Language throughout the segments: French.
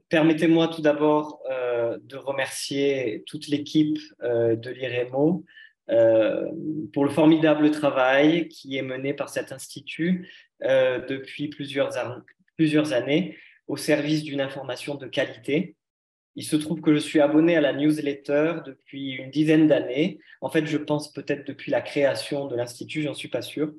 Permettez-moi tout d'abord de remercier toute l'équipe de l'IREMO pour le formidable travail qui est mené par cet institut depuis plusieurs années au service d'une information de qualité. Il se trouve que je suis abonné à la newsletter depuis une dizaine d'années. En fait, je pense peut-être depuis la création de l'Institut, j'en suis pas sûr.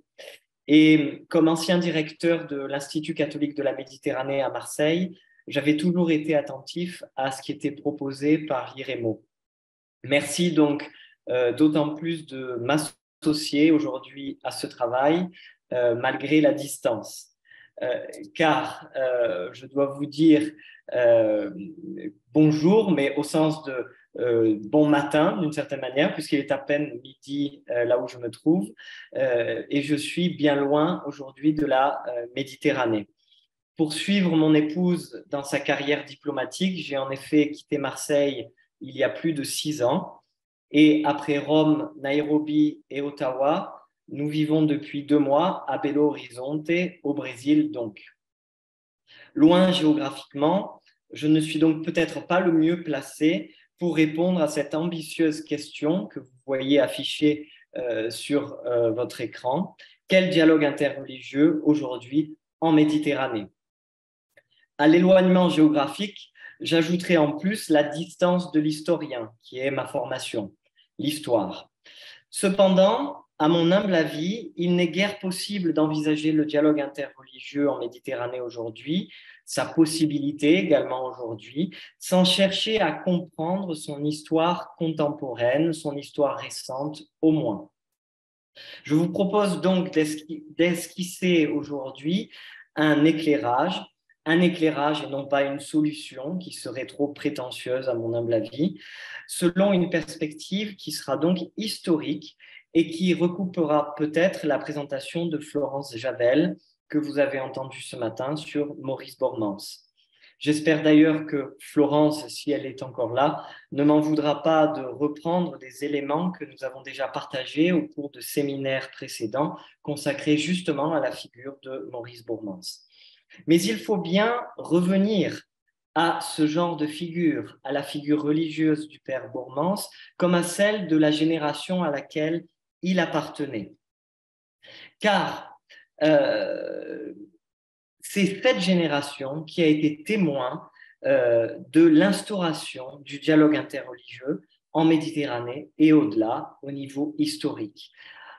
Et comme ancien directeur de l'Institut catholique de la Méditerranée à Marseille, j'avais toujours été attentif à ce qui était proposé par l'IREMO. Merci donc d'autant plus de m'associer aujourd'hui à ce travail, malgré la distance. Car je dois vous dire bonjour, mais au sens de bon matin, d'une certaine manière, puisqu'il est à peine midi là où je me trouve, et je suis bien loin aujourd'hui de la Méditerranée. Pour suivre mon épouse dans sa carrière diplomatique, j'ai en effet quitté Marseille il y a plus de 6 ans, et après Rome, Nairobi et Ottawa, nous vivons depuis 2 mois à Belo Horizonte, au Brésil donc. Loin géographiquement, je ne suis donc peut-être pas le mieux placé pour répondre à cette ambitieuse question que vous voyez affichée sur votre écran. Quel dialogue interreligieux aujourd'hui en Méditerranée? À l'éloignement géographique, j'ajouterai en plus la distance de l'historien, qui est ma formation, l'histoire. Cependant, à mon humble avis, il n'est guère possible d'envisager le dialogue interreligieux en Méditerranée aujourd'hui, sa possibilité également aujourd'hui, sans chercher à comprendre son histoire contemporaine, son histoire récente au moins. Je vous propose donc d'esquisser aujourd'hui un éclairage et non pas une solution qui serait trop prétentieuse à mon humble avis, selon une perspective qui sera donc historique et qui recoupera peut-être la présentation de Florence Javel que vous avez entendue ce matin sur Maurice Bormans. J'espère d'ailleurs que Florence, si elle est encore là, ne m'en voudra pas de reprendre des éléments que nous avons déjà partagés au cours de séminaires précédents consacrés justement à la figure de Maurice Bormans. Mais il faut bien revenir à ce genre de figure, à la figure religieuse du père Bormans, comme à celle de la génération à laquelle il appartenait. Car c'est cette génération qui a été témoin de l'instauration du dialogue interreligieux en Méditerranée et au-delà, au niveau historique,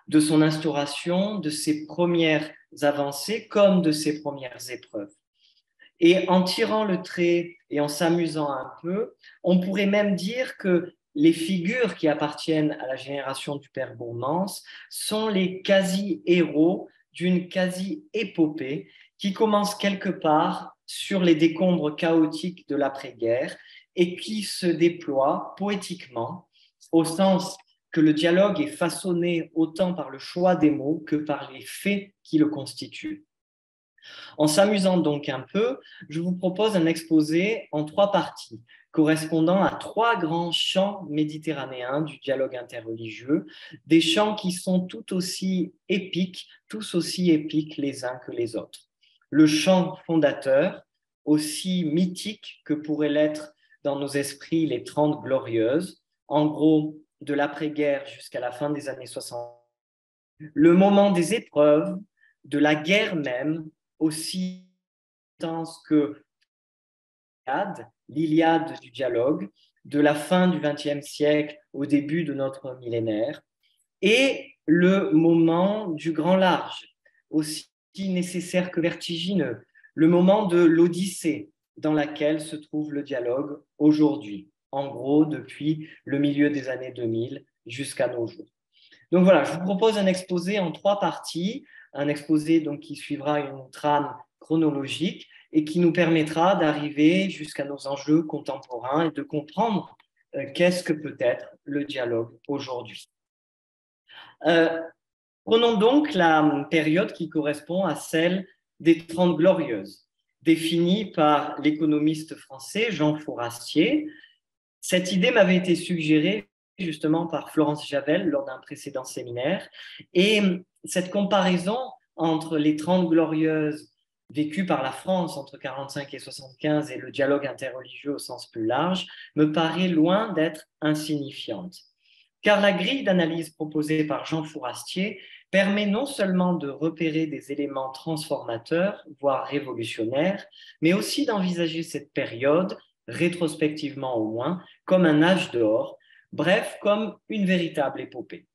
de son instauration, de ses premières avancées comme de ses premières épreuves. Et en tirant le trait et en s'amusant un peu, on pourrait même dire que les figures qui appartiennent à la génération du père Bormans sont les quasi-héros d'une quasi-épopée qui commence quelque part sur les décombres chaotiques de l'après-guerre et qui se déploie poétiquement au sens que le dialogue est façonné autant par le choix des mots que par les faits qui le constituent. En s'amusant donc un peu, je vous propose un exposé en 3 parties, correspondant à 3 grands champs méditerranéens du dialogue interreligieux, des champs qui sont tout aussi épiques, tous aussi épiques les uns que les autres. Le champ fondateur, aussi mythique que pourrait l'être dans nos esprits les 30 glorieuses, en gros de l'après-guerre jusqu'à la fin des années 60. Le moment des épreuves, de la guerre même, aussi intense que l'Iliade du dialogue, de la fin du XXe siècle au début de notre millénaire, et le moment du grand large, aussi nécessaire que vertigineux, le moment de l'Odyssée dans laquelle se trouve le dialogue aujourd'hui, en gros depuis le milieu des années 2000 jusqu'à nos jours. Donc voilà, je vous propose un exposé en 3 parties, un exposé donc qui suivra une trame chronologique et qui nous permettra d'arriver jusqu'à nos enjeux contemporains et de comprendre qu'est-ce que peut être le dialogue aujourd'hui. Prenons donc la période qui correspond à celle des 30 glorieuses, définie par l'économiste français Jean Fourastier. Cette idée m'avait été suggérée justement par Florence Javel lors d'un précédent séminaire. Et cette comparaison entre les 30 glorieuses vécue par la France entre 45 et 75 et le dialogue interreligieux au sens plus large, me paraît loin d'être insignifiante. Car la grille d'analyse proposée par Jean Fourastier permet non seulement de repérer des éléments transformateurs, voire révolutionnaires, mais aussi d'envisager cette période, rétrospectivement au moins, comme un âge d'or, bref, comme une véritable épopée.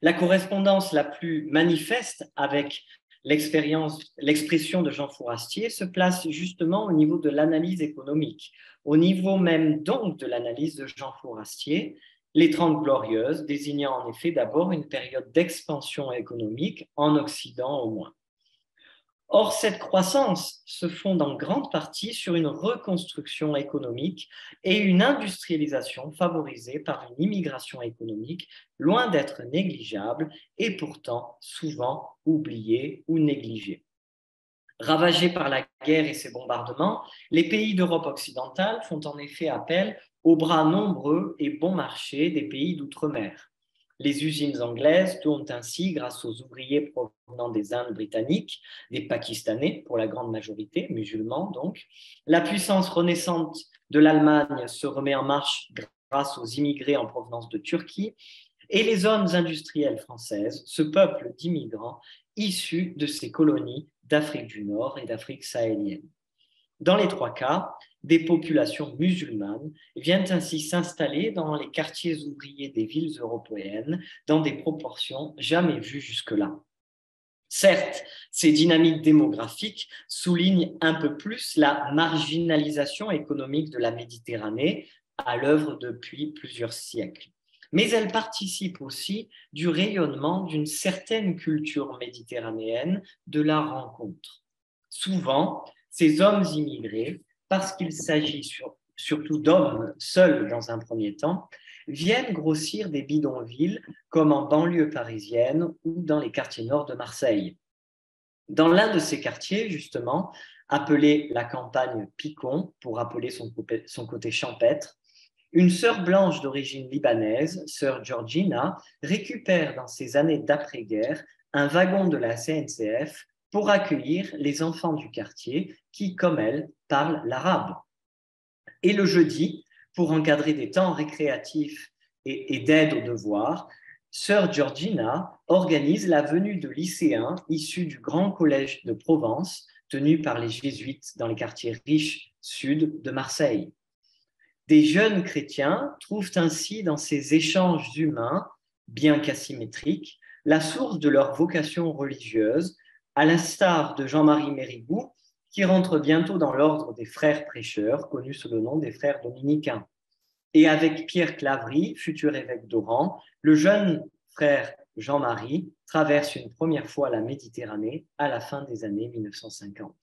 La correspondance la plus manifeste avec l'expression de Jean Fourastier se place justement au niveau de l'analyse économique, au niveau même donc de l'analyse de Jean Fourastier, les Trente Glorieuses, désignant en effet d'abord une période d'expansion économique en Occident au moins. Or, cette croissance se fonde en grande partie sur une reconstruction économique et une industrialisation favorisée par une immigration économique loin d'être négligeable et pourtant souvent oubliée ou négligée. Ravagés par la guerre et ses bombardements, les pays d'Europe occidentale font en effet appel aux bras nombreux et bon marché des pays d'outre-mer. Les usines anglaises tournent ainsi grâce aux ouvriers provenant des Indes britanniques, des Pakistanais pour la grande majorité, musulmans donc. La puissance renaissante de l'Allemagne se remet en marche grâce aux immigrés en provenance de Turquie. Et les zones industrielles françaises, ce peuple d'immigrants issus de ces colonies d'Afrique du Nord et d'Afrique sahélienne. Dans les trois cas, des populations musulmanes viennent ainsi s'installer dans les quartiers ouvriers des villes européennes dans des proportions jamais vues jusque-là. Certes, ces dynamiques démographiques soulignent un peu plus la marginalisation économique de la Méditerranée à l'œuvre depuis plusieurs siècles. Mais elles participent aussi du rayonnement d'une certaine culture méditerranéenne de la rencontre. Souvent, ces hommes immigrés, parce qu'il s'agit surtout d'hommes seuls dans un premier temps, viennent grossir des bidonvilles comme en banlieue parisienne ou dans les quartiers nord de Marseille. Dans l'un de ces quartiers, justement, appelé la campagne Picon, pour rappeler son côté champêtre, une sœur blanche d'origine libanaise, sœur Georgina, récupère dans ces années d'après-guerre un wagon de la CNCF pour accueillir les enfants du quartier qui, comme elle, parlent l'arabe. Et le jeudi, pour encadrer des temps récréatifs et d'aide aux devoirs, sœur Georgina organise la venue de lycéens issus du Grand Collège de Provence, tenu par les jésuites dans les quartiers riches sud de Marseille. Des jeunes chrétiens trouvent ainsi dans ces échanges humains, bien qu'asymétriques, la source de leur vocation religieuse, à l'instar de Jean-Marie Mérigou, qui rentre bientôt dans l'ordre des frères prêcheurs, connu sous le nom des frères dominicains. Et avec Pierre Claverie, futur évêque d'Oran, le jeune frère Jean-Marie traverse une première fois la Méditerranée à la fin des années 1950.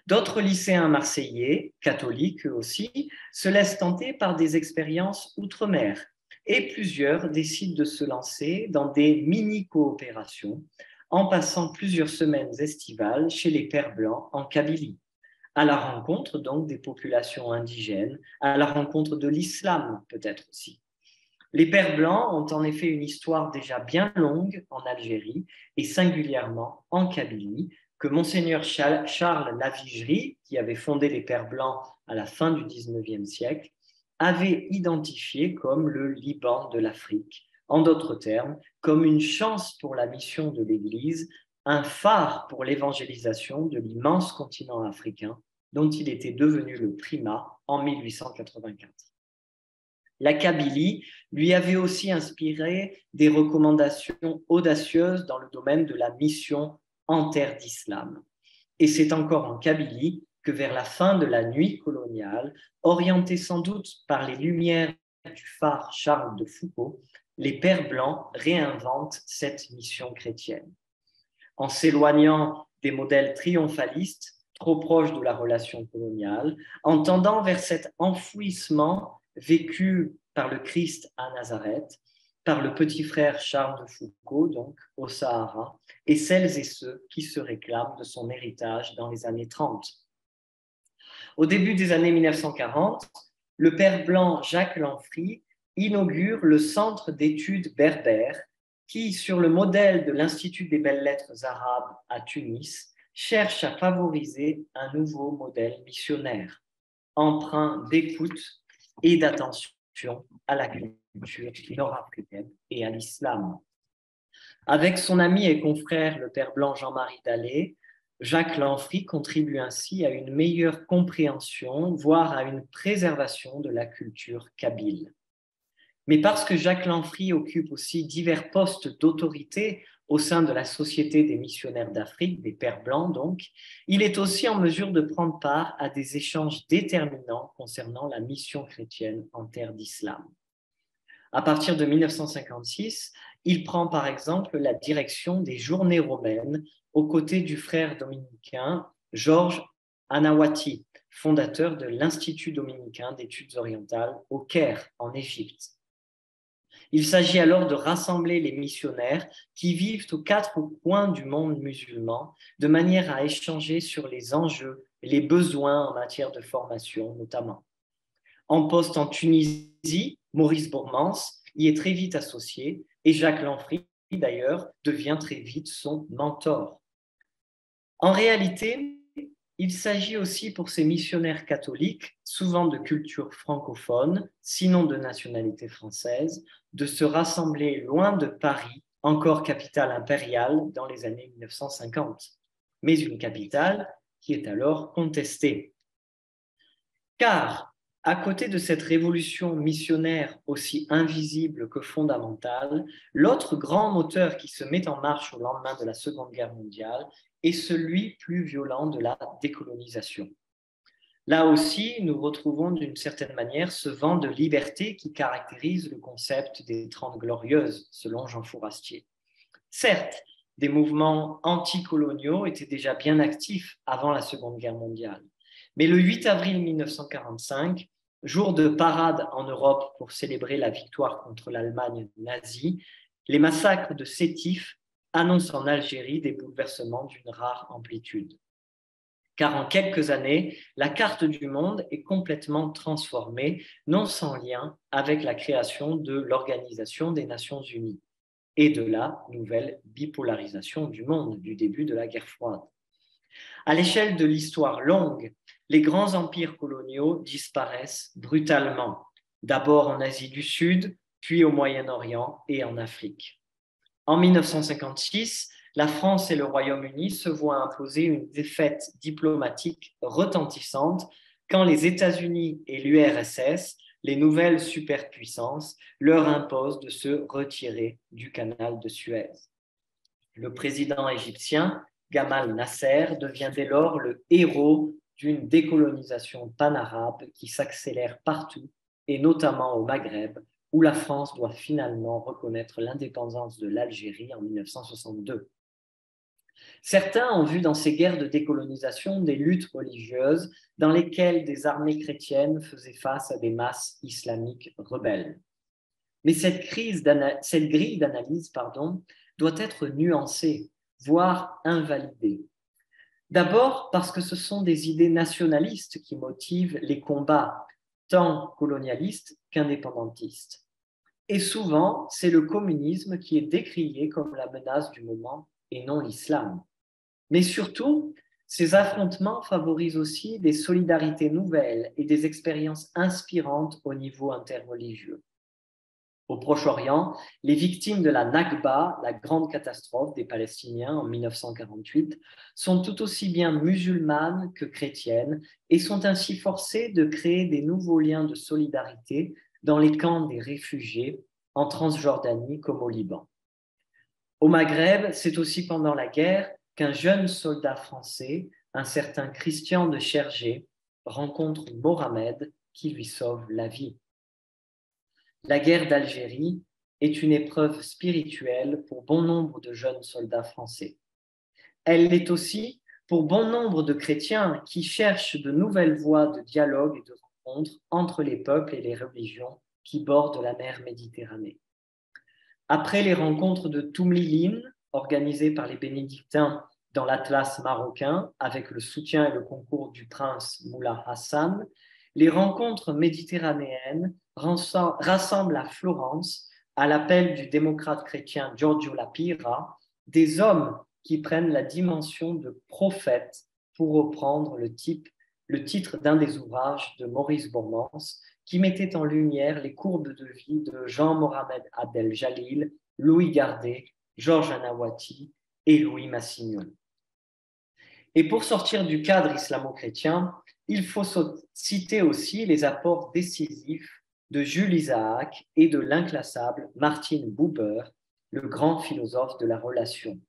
D'autres lycéens marseillais, catholiques eux aussi, se laissent tenter par des expériences outre-mer et plusieurs décident de se lancer dans des mini-coopérations en passant plusieurs semaines estivales chez les Pères Blancs en Kabylie, à la rencontre donc des populations indigènes, à la rencontre de l'islam peut-être aussi. Les Pères Blancs ont en effet une histoire déjà bien longue en Algérie et singulièrement en Kabylie, que Monseigneur Charles Lavigerie, qui avait fondé les Pères Blancs à la fin du XIXe siècle, avait identifié comme le Liban de l'Afrique, en d'autres termes, comme une chance pour la mission de l'Église, un phare pour l'évangélisation de l'immense continent africain dont il était devenu le primat en 1884. La Kabylie lui avait aussi inspiré des recommandations audacieuses dans le domaine de la mission en terre d'islam. Et c'est encore en Kabylie que vers la fin de la nuit coloniale, orientés sans doute par les lumières du phare Charles de Foucault, les Pères Blancs réinventent cette mission chrétienne. En s'éloignant des modèles triomphalistes, trop proches de la relation coloniale, en tendant vers cet enfouissement vécu par le Christ à Nazareth, par le petit frère Charles de Foucault, donc au Sahara, et celles et ceux qui se réclament de son héritage dans les années 30. Au début des années 1940, le père blanc Jacques Lanfry inaugure le Centre d'études berbères qui, sur le modèle de l'Institut des belles-lettres arabes à Tunis, cherche à favoriser un nouveau modèle missionnaire, empreint d'écoute et d'attention à la culture nord-africaine et à l'islam. Avec son ami et confrère, le père blanc Jean-Marie Dallet, Jacques Lanfry contribue ainsi à une meilleure compréhension, voire à une préservation de la culture kabyle. Mais parce que Jacques Lanfry occupe aussi divers postes d'autorité au sein de la Société des missionnaires d'Afrique, des Pères Blancs donc, il est aussi en mesure de prendre part à des échanges déterminants concernant la mission chrétienne en terre d'islam. À partir de 1956, il prend par exemple la direction des Journées romaines aux côtés du frère dominicain Georges Anawati, fondateur de l'Institut dominicain d'études orientales au Caire, en Égypte. Il s'agit alors de rassembler les missionnaires qui vivent aux quatre coins du monde musulman de manière à échanger sur les enjeux et les besoins en matière de formation notamment. En poste en Tunisie, Maurice Bourmans y est très vite associé et Jacques Lanfry, d'ailleurs, devient très vite son mentor. En réalité, il s'agit aussi pour ces missionnaires catholiques, souvent de culture francophone, sinon de nationalité française, de se rassembler loin de Paris, encore capitale impériale dans les années 1950, mais une capitale qui est alors contestée. Car, à côté de cette révolution missionnaire aussi invisible que fondamentale, l'autre grand moteur qui se met en marche au lendemain de la Seconde Guerre mondiale est celui plus violent de la décolonisation. Là aussi, nous retrouvons d'une certaine manière ce vent de liberté qui caractérise le concept des Trente Glorieuses, selon Jean Fourastier. Certes, des mouvements anticoloniaux étaient déjà bien actifs avant la Seconde Guerre mondiale. Mais le 8 avril 1945, jour de parade en Europe pour célébrer la victoire contre l'Allemagne nazie, les massacres de Sétif annoncent en Algérie des bouleversements d'une rare amplitude. Car en quelques années, la carte du monde est complètement transformée, non sans lien avec la création de l'Organisation des Nations Unies et de la nouvelle bipolarisation du monde du début de la guerre froide. À l'échelle de l'histoire longue, les grands empires coloniaux disparaissent brutalement, d'abord en Asie du Sud, puis au Moyen-Orient et en Afrique. En 1956, la France et le Royaume-Uni se voient imposer une défaite diplomatique retentissante quand les États-Unis et l'URSS, les nouvelles superpuissances, leur imposent de se retirer du canal de Suez. Le président égyptien, Gamal Nasser, devient dès lors le héros d'une décolonisation panarabe qui s'accélère partout, et notamment au Maghreb, où la France doit finalement reconnaître l'indépendance de l'Algérie en 1962. Certains ont vu dans ces guerres de décolonisation des luttes religieuses dans lesquelles des armées chrétiennes faisaient face à des masses islamiques rebelles. Mais cette grille d'analyse doit être nuancée, voire invalidée. D'abord parce que ce sont des idées nationalistes qui motivent les combats, tant colonialistes qu'indépendantistes. Et souvent, c'est le communisme qui est décrié comme la menace du moment et non l'islam. Mais surtout, ces affrontements favorisent aussi des solidarités nouvelles et des expériences inspirantes au niveau interreligieux. Au Proche-Orient, les victimes de la Nakba, la grande catastrophe des Palestiniens en 1948, sont tout aussi bien musulmanes que chrétiennes et sont ainsi forcées de créer des nouveaux liens de solidarité dans les camps des réfugiés en Transjordanie comme au Liban. Au Maghreb, c'est aussi pendant la guerre qu'un jeune soldat français, un certain Christian de Chergé, rencontre Mohamed qui lui sauve la vie. La guerre d'Algérie est une épreuve spirituelle pour bon nombre de jeunes soldats français. Elle l'est aussi pour bon nombre de chrétiens qui cherchent de nouvelles voies de dialogue et de rencontre entre les peuples et les religions qui bordent la mer Méditerranée. Après les rencontres de Toumlilin, organisées par les bénédictins dans l'Atlas marocain, avec le soutien et le concours du prince Moulay Hassan, les rencontres méditerranéennes rassemblent à Florence à l'appel du démocrate chrétien Giorgio La Pira, des hommes qui prennent la dimension de prophète, pour reprendre le titre d'un des ouvrages de Maurice Bourmans, qui mettait en lumière les courbes de vie de Jean-Mohamed Abdel Jalil, Louis Gardet, Georges Anaouati et Louis Massignon. Et pour sortir du cadre islamo-chrétien, il faut citer aussi les apports décisifs de Jules Isaac et de l'inclassable Martin Buber, le grand philosophe de la relation.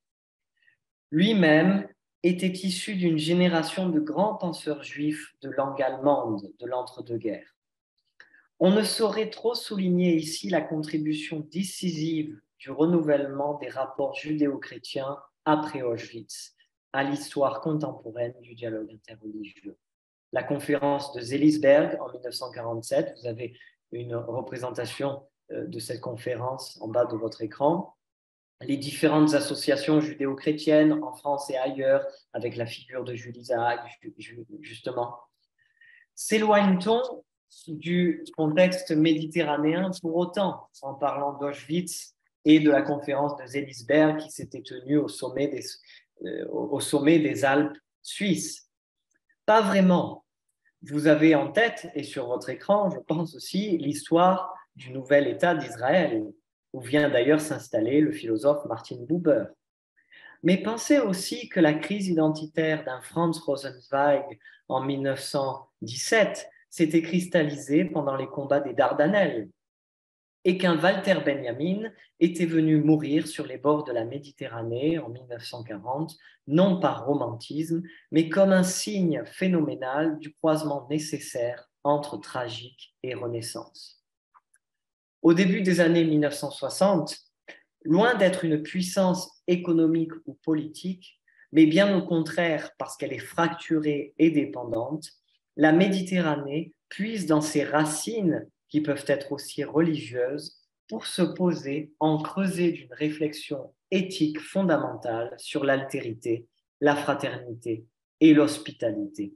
Lui-même était issu d'une génération de grands penseurs juifs de langue allemande de l'entre-deux-guerres. On ne saurait trop souligner ici la contribution décisive du renouvellement des rapports judéo-chrétiens après Auschwitz à l'histoire contemporaine du dialogue interreligieux. La conférence de Seelisberg en 1947, vous avez une représentation de cette conférence en bas de votre écran, les différentes associations judéo-chrétiennes en France et ailleurs, avec la figure de Jules Isaac, justement. S'éloigne-t-on du contexte méditerranéen pour autant, en parlant d'Auschwitz et de la conférence de Seelisberg qui s'était tenue au sommet des Alpes suisses? Pas vraiment. Vous avez en tête, et sur votre écran, je pense aussi, l'histoire du nouvel État d'Israël, où vient d'ailleurs s'installer le philosophe Martin Buber. Mais pensez aussi que la crise identitaire d'un Franz Rosenzweig en 1917 s'était cristallisée pendant les combats des Dardanelles et qu'un Walter Benjamin était venu mourir sur les bords de la Méditerranée en 1940, non par romantisme, mais comme un signe phénoménal du croisement nécessaire entre tragique et renaissance. Au début des années 1960, loin d'être une puissance économique ou politique, mais bien au contraire parce qu'elle est fracturée et dépendante, la Méditerranée puise dans ses racines, qui peuvent être aussi religieuses, pour se poser en creuset d'une réflexion éthique fondamentale sur l'altérité, la fraternité et l'hospitalité.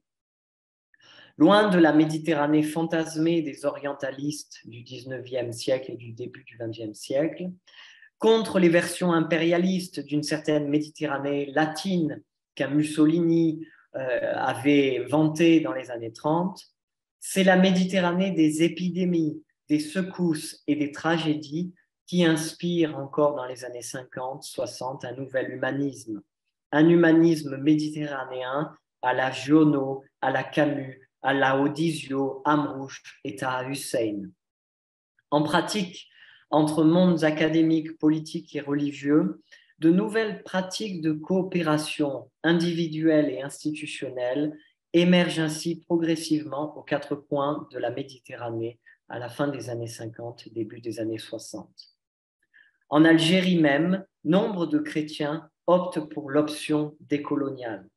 Loin de la Méditerranée fantasmée des orientalistes du XIXe siècle et du début du XXe siècle, contre les versions impérialistes d'une certaine Méditerranée latine qu'un Mussolini avait vantée dans les années 30, c'est la Méditerranée des épidémies, des secousses et des tragédies qui inspire encore dans les années 50, 60 un nouvel humanisme. Un humanisme méditerranéen à la Giono, à la Camus, à la Odysio, Amrouche et Taha Hussein. En pratique, entre mondes académiques, politiques et religieux, de nouvelles pratiques de coopération individuelle et institutionnelle émergent ainsi progressivement aux quatre coins de la Méditerranée à la fin des années 50 et début des années 60. En Algérie même, nombre de chrétiens optent pour l'option décoloniale.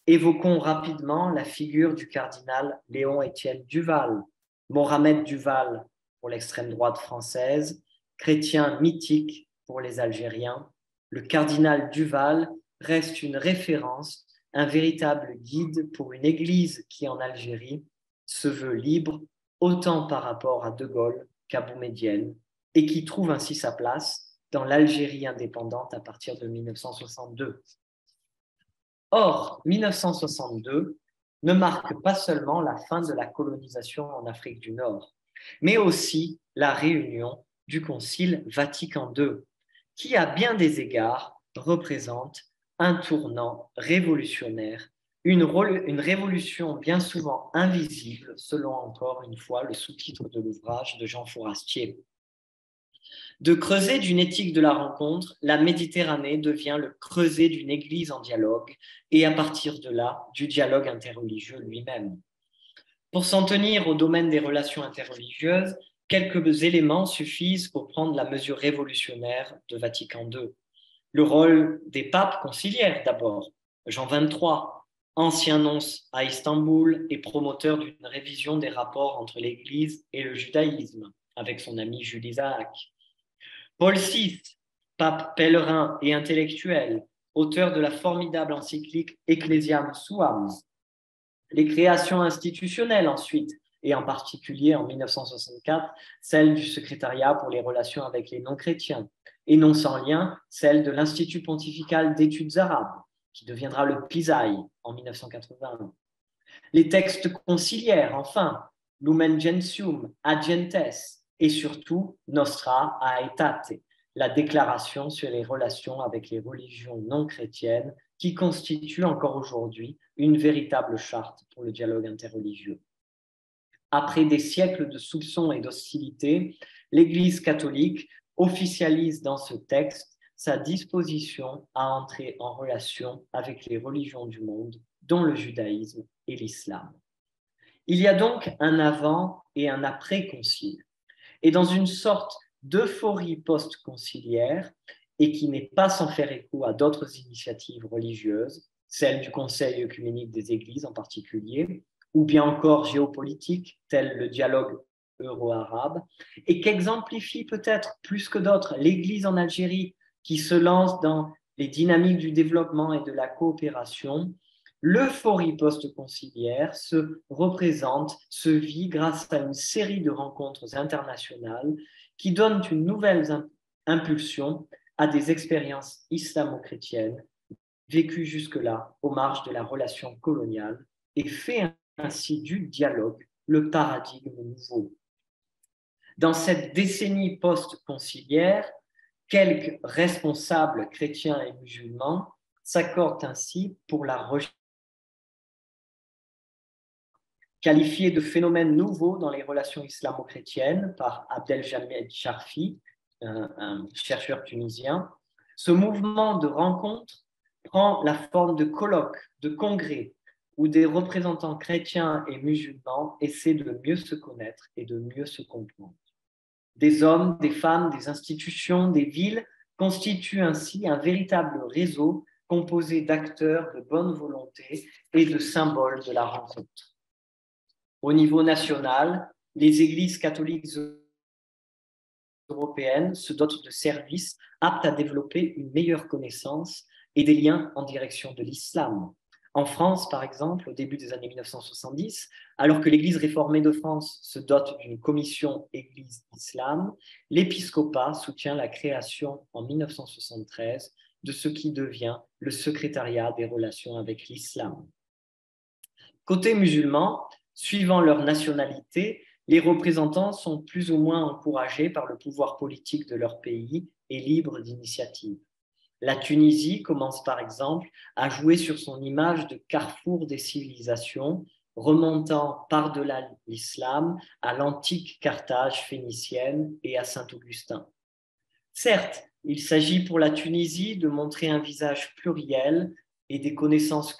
Évoquons rapidement la figure du cardinal Léon-Étienne Duval, Mohamed Duval pour l'extrême droite française, chrétien mythique pour les Algériens. Le cardinal Duval reste une référence, un véritable guide pour une église qui, en Algérie, se veut libre, autant par rapport à De Gaulle qu'à Boumedienne, et qui trouve ainsi sa place dans l'Algérie indépendante à partir de 1962. Or, 1962 ne marque pas seulement la fin de la colonisation en Afrique du Nord, mais aussi la réunion du Concile Vatican II, qui, à bien des égards, représente un tournant révolutionnaire, une révolution bien souvent invisible, selon encore une fois le sous-titre de l'ouvrage de Jean Fourastier. De creuset d'une éthique de la rencontre, la Méditerranée devient le creuset d'une église en dialogue et à partir de là, du dialogue interreligieux lui-même. Pour s'en tenir au domaine des relations interreligieuses, quelques éléments suffisent pour prendre la mesure révolutionnaire de Vatican II. Le rôle des papes conciliaires d'abord. Jean XXIII, ancien nonce à Istanbul et promoteur d'une révision des rapports entre l'Église et le judaïsme, avec son ami Jules Isaac. Paul VI, pape pèlerin et intellectuel, auteur de la formidable encyclique Ecclesiam Suam. Les créations institutionnelles ensuite, et en particulier en 1964, celle du secrétariat pour les relations avec les non-chrétiens, et non sans lien, celle de l'Institut pontifical d'études arabes, qui deviendra le PISAI en 1981. Les textes conciliaires, enfin, Lumen Gentium, Ad Gentes, et surtout Nostra Aetate, la déclaration sur les relations avec les religions non chrétiennes qui constitue encore aujourd'hui une véritable charte pour le dialogue interreligieux. Après des siècles de soupçons et d'hostilité, l'Église catholique officialise dans ce texte sa disposition à entrer en relation avec les religions du monde, dont le judaïsme et l'islam. Il y a donc un avant et un après-concile. Et dans une sorte d'euphorie post-conciliaire, et qui n'est pas sans faire écho à d'autres initiatives religieuses, celle du Conseil œcuménique des Églises en particulier, ou bien encore géopolitiques, tel le dialogue euro-arabe, et qu'exemplifie peut-être plus que d'autres l'Église en Algérie qui se lance dans les dynamiques du développement et de la coopération, l'euphorie post-conciliaire se représente, se vit grâce à une série de rencontres internationales qui donnent une nouvelle impulsion à des expériences islamo-chrétiennes vécues jusque-là aux marges de la relation coloniale et fait ainsi du dialogue le paradigme nouveau. Dans cette décennie post-conciliaire, quelques responsables chrétiens et musulmans s'accordent ainsi pour la recherche qualifié de phénomène nouveau dans les relations islamo-chrétiennes par Abdeljamed Charfi, un chercheur tunisien. Ce mouvement de rencontre prend la forme de colloques, de congrès, où des représentants chrétiens et musulmans essaient de mieux se connaître et de mieux se comprendre. Des hommes, des femmes, des institutions, des villes constituent ainsi un véritable réseau composé d'acteurs de bonne volonté et de symboles de la rencontre. Au niveau national, les églises catholiques européennes se dotent de services aptes à développer une meilleure connaissance et des liens en direction de l'islam. En France, par exemple, au début des années 1970, alors que l'Église réformée de France se dote d'une commission Église-Islam, l'épiscopat soutient la création en 1973 de ce qui devient le secrétariat des relations avec l'islam. Côté musulman, suivant leur nationalité, les représentants sont plus ou moins encouragés par le pouvoir politique de leur pays et libres d'initiative. La Tunisie commence par exemple à jouer sur son image de carrefour des civilisations, remontant par-delà l'islam à l'antique Carthage phénicienne et à Saint-Augustin. Certes, il s'agit pour la Tunisie de montrer un visage pluriel et des connaissances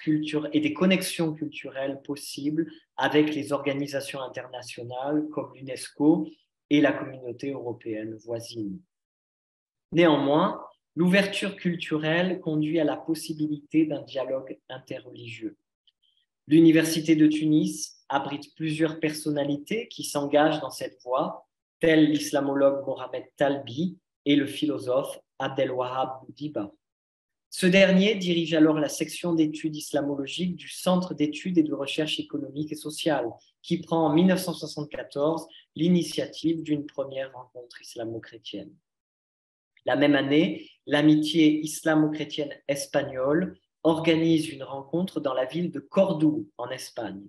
et des connexions culturelles possibles avec les organisations internationales comme l'UNESCO et la communauté européenne voisine. Néanmoins, l'ouverture culturelle conduit à la possibilité d'un dialogue interreligieux. L'Université de Tunis abrite plusieurs personnalités qui s'engagent dans cette voie, tels l'islamologue Mohamed Talbi et le philosophe Abdelwahab Boudiba. Ce dernier dirige alors la section d'études islamologiques du Centre d'études et de recherche économique et sociale, qui prend en 1974 l'initiative d'une première rencontre islamo-chrétienne. La même année, l'amitié islamo-chrétienne espagnole organise une rencontre dans la ville de Cordoue, en Espagne.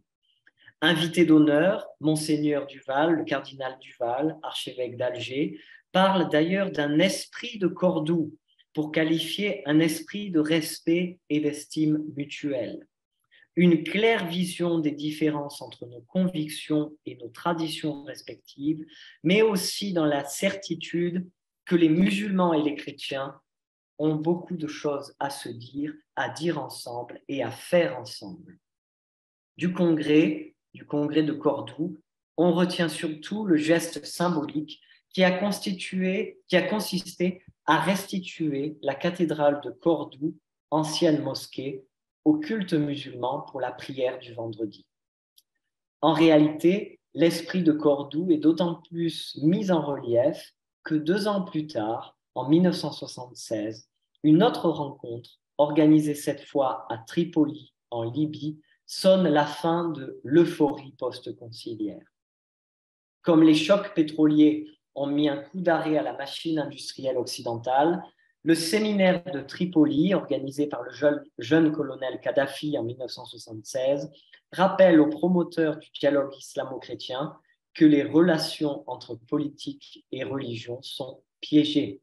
Invité d'honneur, Monseigneur Duval, le cardinal Duval, archevêque d'Alger, parle d'ailleurs d'un esprit de Cordoue pour qualifier un esprit de respect et d'estime mutuelle. Une claire vision des différences entre nos convictions et nos traditions respectives, mais aussi dans la certitude que les musulmans et les chrétiens ont beaucoup de choses à se dire, à dire ensemble et à faire ensemble. Du congrès de Cordoue, on retient surtout le geste symbolique qui a consisté à restituer la cathédrale de Cordoue, ancienne mosquée, au culte musulman pour la prière du vendredi. En réalité, l'esprit de Cordoue est d'autant plus mis en relief que 2 ans plus tard, en 1976, une autre rencontre, organisée cette fois à Tripoli, en Libye, sonne la fin de l'euphorie post-conciliaire. Comme les chocs pétroliers ont mis un coup d'arrêt à la machine industrielle occidentale, le séminaire de Tripoli, organisé par le jeune colonel Kadhafi en 1976, rappelle aux promoteurs du dialogue islamo-chrétien que les relations entre politique et religion sont piégées.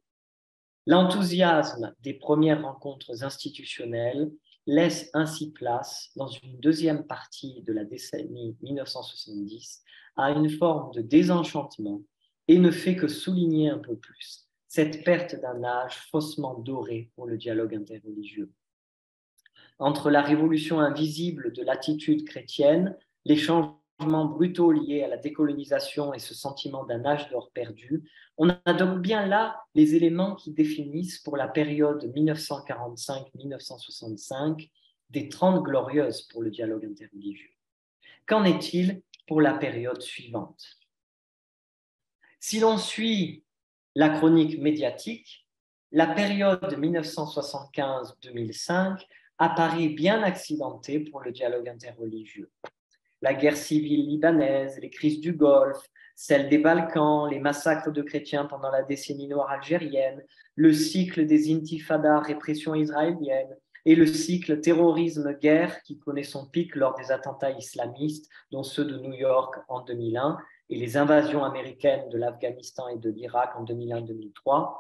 L'enthousiasme des premières rencontres institutionnelles laisse ainsi place, dans une deuxième partie de la décennie 1970, à une forme de désenchantement et ne fait que souligner un peu plus cette perte d'un âge faussement doré pour le dialogue interreligieux. Entre la révolution invisible de l'attitude chrétienne, les changements brutaux liés à la décolonisation et ce sentiment d'un âge d'or perdu, on a donc bien là les éléments qui définissent pour la période 1945-1965 des 30 glorieuses pour le dialogue interreligieux. Qu'en est-il pour la période suivante? Si l'on suit la chronique médiatique, la période 1975-2005 apparaît bien accidentée pour le dialogue interreligieux. La guerre civile libanaise, les crises du Golfe, celle des Balkans, les massacres de chrétiens pendant la décennie noire algérienne, le cycle des intifadas, répression israélienne, et le cycle terrorisme-guerre qui connaît son pic lors des attentats islamistes, dont ceux de New York en 2001, et les invasions américaines de l'Afghanistan et de l'Irak en 2001-2003,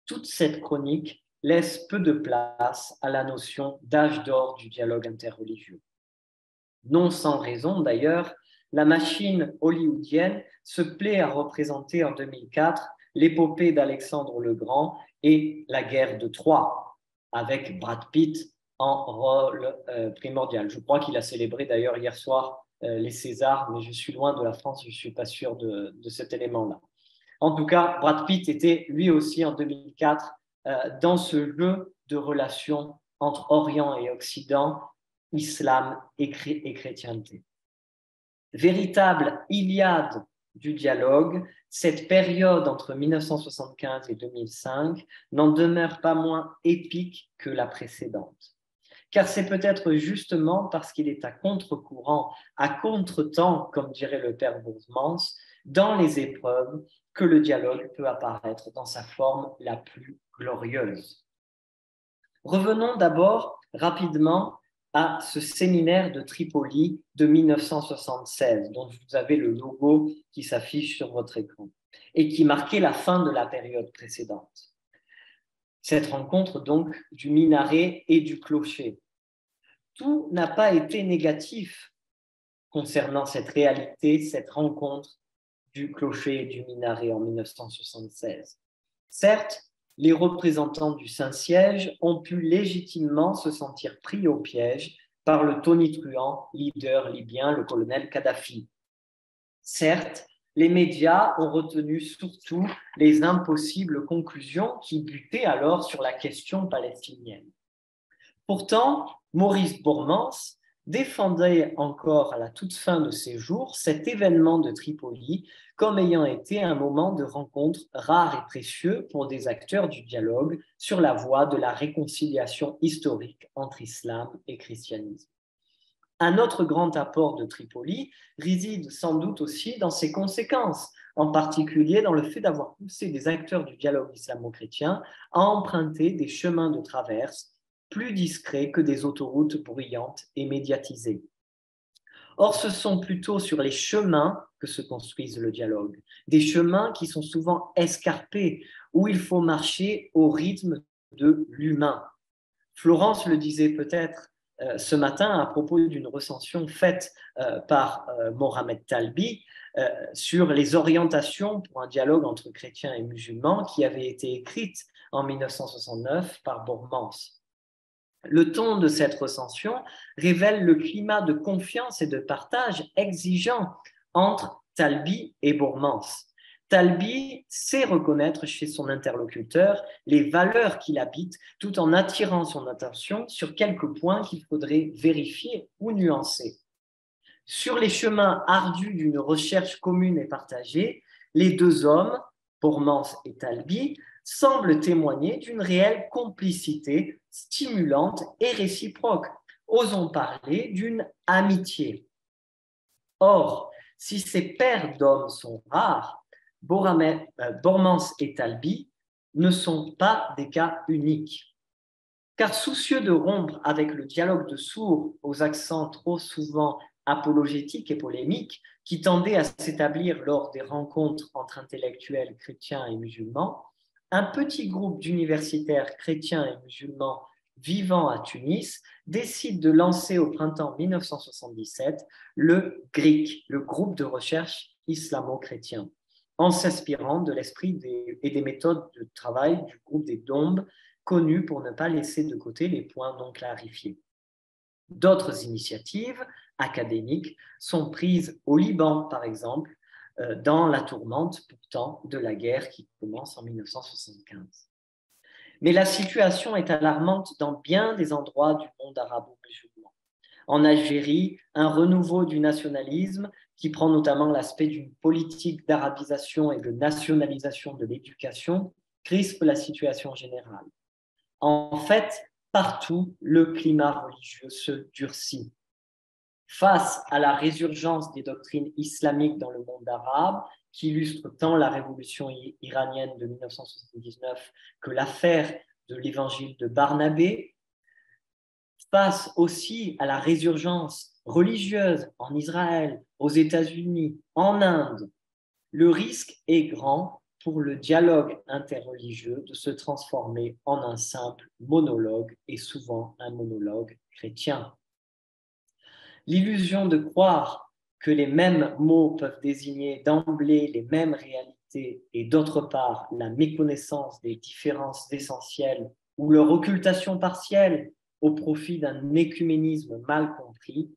toute cette chronique laisse peu de place à la notion d'âge d'or du dialogue interreligieux. Non sans raison d'ailleurs, la machine hollywoodienne se plaît à représenter en 2004 l'épopée d'Alexandre le Grand et la guerre de Troie, avec Brad Pitt en rôle primordial. Je crois qu'il a célébré d'ailleurs hier soir les Césars, mais je suis loin de la France, je ne suis pas sûr de cet élément-là. En tout cas, Brad Pitt était lui aussi en 2004 dans ce jeu de relations entre Orient et Occident, islam et chrétienté. Véritable Iliade du dialogue, cette période entre 1975 et 2005 n'en demeure pas moins épique que la précédente. Car c'est peut-être justement parce qu'il est à contre-courant, à contre-temps, comme dirait le père Bourmans, dans les épreuves, que le dialogue peut apparaître dans sa forme la plus glorieuse. Revenons d'abord rapidement à ce séminaire de Tripoli de 1976, dont vous avez le logo qui s'affiche sur votre écran, et qui marquait la fin de la période précédente. Cette rencontre donc du minaret et du clocher. Tout n'a pas été négatif concernant cette réalité, cette rencontre du clocher et du minaret en 1976. Certes, les représentants du Saint-Siège ont pu légitimement se sentir pris au piège par le tonitruant leader libyen, le colonel Kadhafi. Certes, les médias ont retenu surtout les impossibles conclusions qui butaient alors sur la question palestinienne. Pourtant, Maurice Bourmans défendait encore à la toute fin de ses jours cet événement de Tripoli comme ayant été un moment de rencontre rare et précieux pour des acteurs du dialogue sur la voie de la réconciliation historique entre islam et christianisme. Un autre grand apport de Tripoli réside sans doute aussi dans ses conséquences, en particulier dans le fait d'avoir poussé des acteurs du dialogue islamo-chrétien à emprunter des chemins de traverse plus discrets que des autoroutes bruyantes et médiatisées. Or, ce sont plutôt sur les chemins que se construise le dialogue, des chemins qui sont souvent escarpés, où il faut marcher au rythme de l'humain. Florence le disait peut-être ce matin à propos d'une recension faite par Mohamed Talbi sur les orientations pour un dialogue entre chrétiens et musulmans qui avait été écrite en 1969 par Bourmans. Le ton de cette recension révèle le climat de confiance et de partage exigeant entre Talbi et Bourmans. Talbi sait reconnaître chez son interlocuteur les valeurs qu'il habite tout en attirant son attention sur quelques points qu'il faudrait vérifier ou nuancer. Sur les chemins ardus d'une recherche commune et partagée, les deux hommes, Bourmans et Talbi, semblent témoigner d'une réelle complicité stimulante et réciproque. Osons parler d'une amitié. Or, Si ces paires d'hommes sont rares, Bormans et Talby ne sont pas des cas uniques. Car soucieux de rompre avec le dialogue de sourds aux accents trop souvent apologétiques et polémiques qui tendaient à s'établir lors des rencontres entre intellectuels chrétiens et musulmans, un petit groupe d'universitaires chrétiens et musulmans vivant à Tunis décide de lancer au printemps 1977 le GRIC, le groupe de recherche islamo-chrétien, en s'inspirant de l'esprit et des méthodes de travail du groupe des Dombes, connu pour ne pas laisser de côté les points non clarifiés. D'autres initiatives académiques sont prises au Liban, par exemple, dans la tourmente pourtant de la guerre qui commence en 1975. Mais la situation est alarmante dans bien des endroits du monde arabo-musulman. En Algérie, un renouveau du nationalisme qui prend notamment l'aspect d'une politique d'arabisation et de nationalisation de l'éducation crispe la situation générale. En fait, partout, le climat religieux se durcit. Face à la résurgence des doctrines islamiques dans le monde arabe, qui illustre tant la révolution iranienne de 1979 que l'affaire de l'évangile de Barnabé, face aussi à la résurgence religieuse en Israël, aux États-Unis, en Inde, le risque est grand pour le dialogue interreligieux de se transformer en un simple monologue et souvent un monologue chrétien. L'illusion de croire que les mêmes mots peuvent désigner d'emblée les mêmes réalités et d'autre part la méconnaissance des différences essentielles ou leur occultation partielle au profit d'un écuménisme mal compris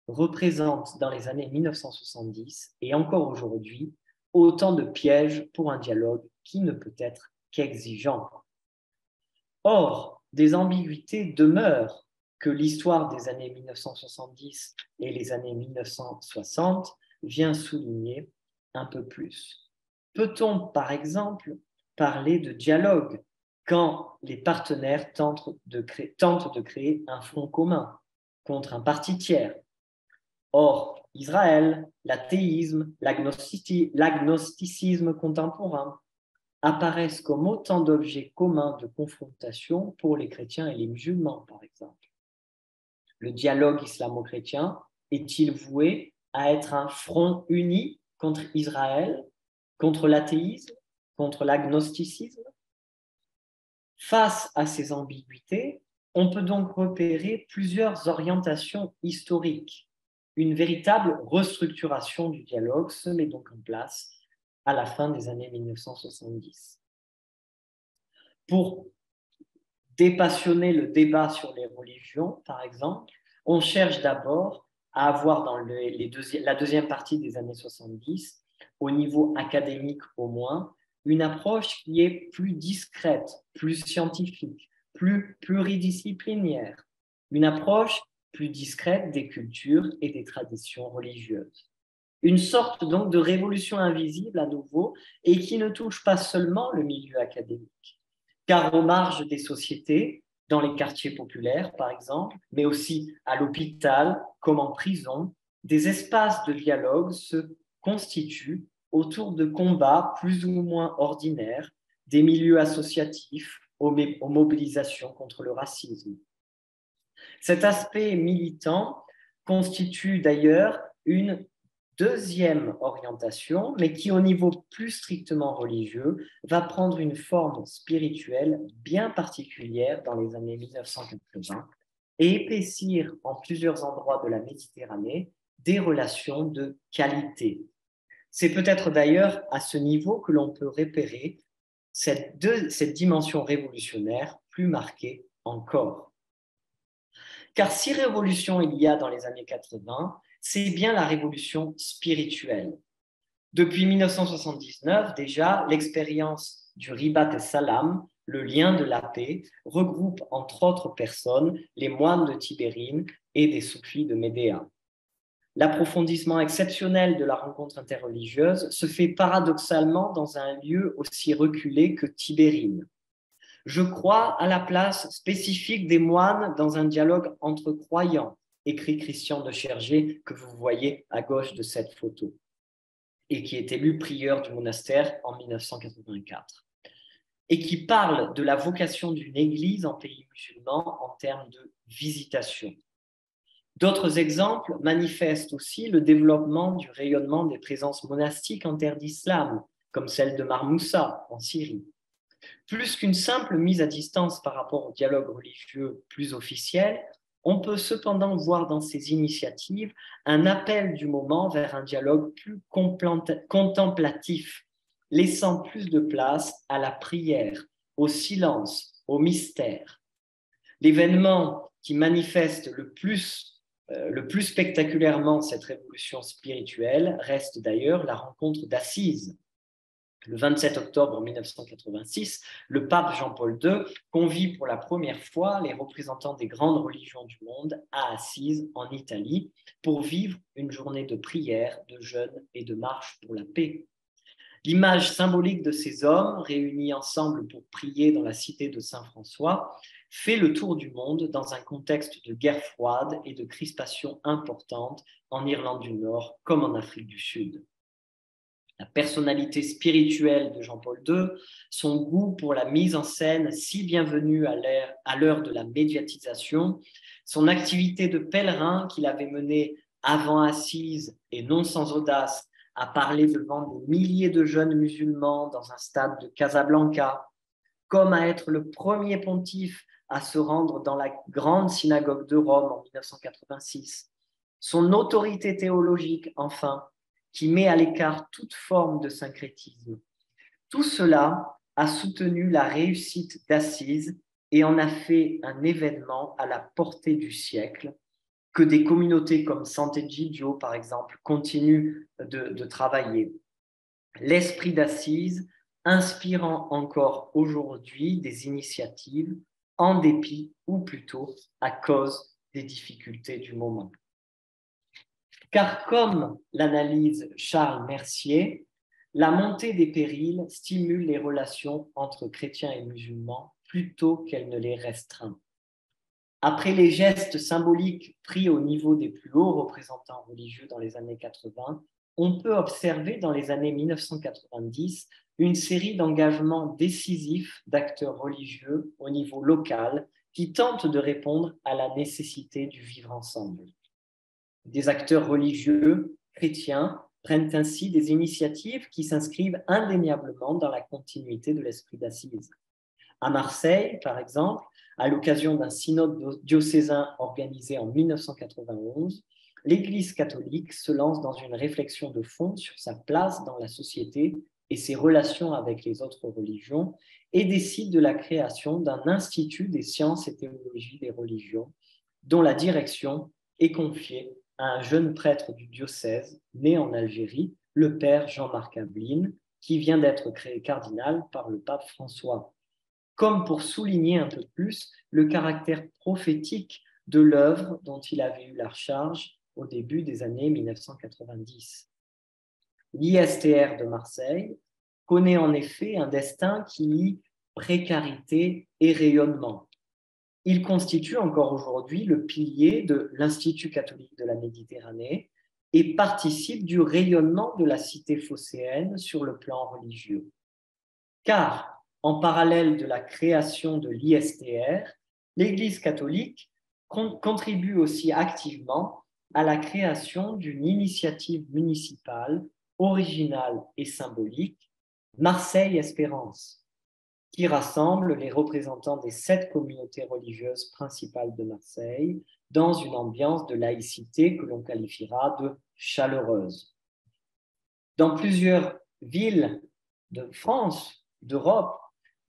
représente dans les années 1970 et encore aujourd'hui autant de pièges pour un dialogue qui ne peut être qu'exigeant. Or, des ambiguïtés demeurent que l'histoire des années 1970 et les années 1960 vient souligner un peu plus. Peut-on, par exemple, parler de dialogue quand les partenaires tentent de créer un front commun contre un parti tiers? Or, Israël, l'athéisme, l'agnosticisme contemporain apparaissent comme autant d'objets communs de confrontation pour les chrétiens et les musulmans, par exemple. Le dialogue islamo-chrétien est-il voué à être un front uni contre Israël, contre l'athéisme, contre l'agnosticisme? Face à ces ambiguïtés, on peut donc repérer plusieurs orientations historiques. Une véritable restructuration du dialogue se met donc en place à la fin des années 1970. Pour dépassionner le débat sur les religions, par exemple, on cherche d'abord à avoir dans la deuxième partie des années 70, au niveau académique au moins, une approche qui est plus discrète, plus scientifique, plus pluridisciplinaire, une approche plus discrète des cultures et des traditions religieuses. Une sorte donc de révolution invisible à nouveau et qui ne touche pas seulement le milieu académique, car aux marges des sociétés, dans les quartiers populaires par exemple, mais aussi à l'hôpital comme en prison, des espaces de dialogue se constituent autour de combats plus ou moins ordinaires, des milieux associatifs aux mobilisations contre le racisme. Cet aspect militant constitue d'ailleurs une deuxième orientation, mais qui au niveau plus strictement religieux va prendre une forme spirituelle bien particulière dans les années 1980 et épaissir en plusieurs endroits de la Méditerranée des relations de qualité. C'est peut-être d'ailleurs à ce niveau que l'on peut repérer cette dimension révolutionnaire plus marquée encore. Car si révolution il y a dans les années 80, c'est bien la révolution spirituelle. Depuis 1979, déjà, l'expérience du Ribat el-Salam, le lien de la paix, regroupe entre autres personnes les moines de Tibérine et des soufis de Médéa. L'approfondissement exceptionnel de la rencontre interreligieuse se fait paradoxalement dans un lieu aussi reculé que Tibérine. Je crois à la place spécifique des moines dans un dialogue entre croyants, écrit Christian de Chergé, que vous voyez à gauche de cette photo. et qui est élu prieur du monastère en 1984, et qui parle de la vocation d'une église en pays musulman en termes de visitation. D'autres exemples manifestent aussi le développement du rayonnement des présences monastiques en terre d'islam, comme celle de Marmoussa en Syrie. Plus qu'une simple mise à distance par rapport au dialogue religieux plus officiel, on peut cependant voir dans ces initiatives un appel du moment vers un dialogue plus contemplatif, laissant plus de place à la prière, au silence, au mystère. L'événement qui manifeste le plus spectaculairement cette révolution spirituelle reste d'ailleurs la rencontre d'Assise. Le 27 octobre 1986, le pape Jean-Paul II convie pour la première fois les représentants des grandes religions du monde à Assise, en Italie, pour vivre une journée de prière, de jeûne et de marche pour la paix. L'image symbolique de ces hommes réunis ensemble pour prier dans la cité de Saint-François fait le tour du monde dans un contexte de guerre froide et de crispation importante en Irlande du Nord comme en Afrique du Sud. La personnalité spirituelle de Jean-Paul II, son goût pour la mise en scène si bienvenue à l'heure de la médiatisation, son activité de pèlerin qu'il avait menée avant Assise et non sans audace à parler devant des milliers de jeunes musulmans dans un stade de Casablanca, comme à être le premier pontife à se rendre dans la grande synagogue de Rome en 1986. Son autorité théologique, enfin, qui met à l'écart toute forme de syncrétisme. Tout cela a soutenu la réussite d'Assise et en a fait un événement à la portée du siècle, que des communautés comme Sant'Egidio, par exemple, continuent de travailler. L'esprit d'Assise inspirant encore aujourd'hui des initiatives en dépit, ou plutôt à cause des difficultés du moment. Car comme l'analyse Charles Mercier, la montée des périls stimule les relations entre chrétiens et musulmans plutôt qu'elle ne les restreint. Après les gestes symboliques pris au niveau des plus hauts représentants religieux dans les années 80, on peut observer dans les années 1990 une série d'engagements décisifs d'acteurs religieux au niveau local qui tentent de répondre à la nécessité du vivre ensemble. Des acteurs religieux, chrétiens, prennent ainsi des initiatives qui s'inscrivent indéniablement dans la continuité de l'esprit d'Assise. À Marseille, par exemple, à l'occasion d'un synode diocésain organisé en 1991, l'Église catholique se lance dans une réflexion de fond sur sa place dans la société et ses relations avec les autres religions et décide de la création d'un institut des sciences et théologie des religions, dont la direction est confiée à un jeune prêtre du diocèse né en Algérie, le père Jean-Marc Aveline, qui vient d'être créé cardinal par le pape François, comme pour souligner un peu plus le caractère prophétique de l'œuvre dont il avait eu la charge au début des années 1990. L'ISTR de Marseille connaît en effet un destin qui lie précarité et rayonnement. Il constitue encore aujourd'hui le pilier de l'Institut catholique de la Méditerranée et participe du rayonnement de la cité phocéenne sur le plan religieux. Car, en parallèle de la création de l'ISTR, l'Église catholique contribue aussi activement à la création d'une initiative municipale originale et symbolique, Marseille Espérance, qui rassemble les représentants des 7 communautés religieuses principales de Marseille dans une ambiance de laïcité que l'on qualifiera de chaleureuse. Dans plusieurs villes de France, d'Europe,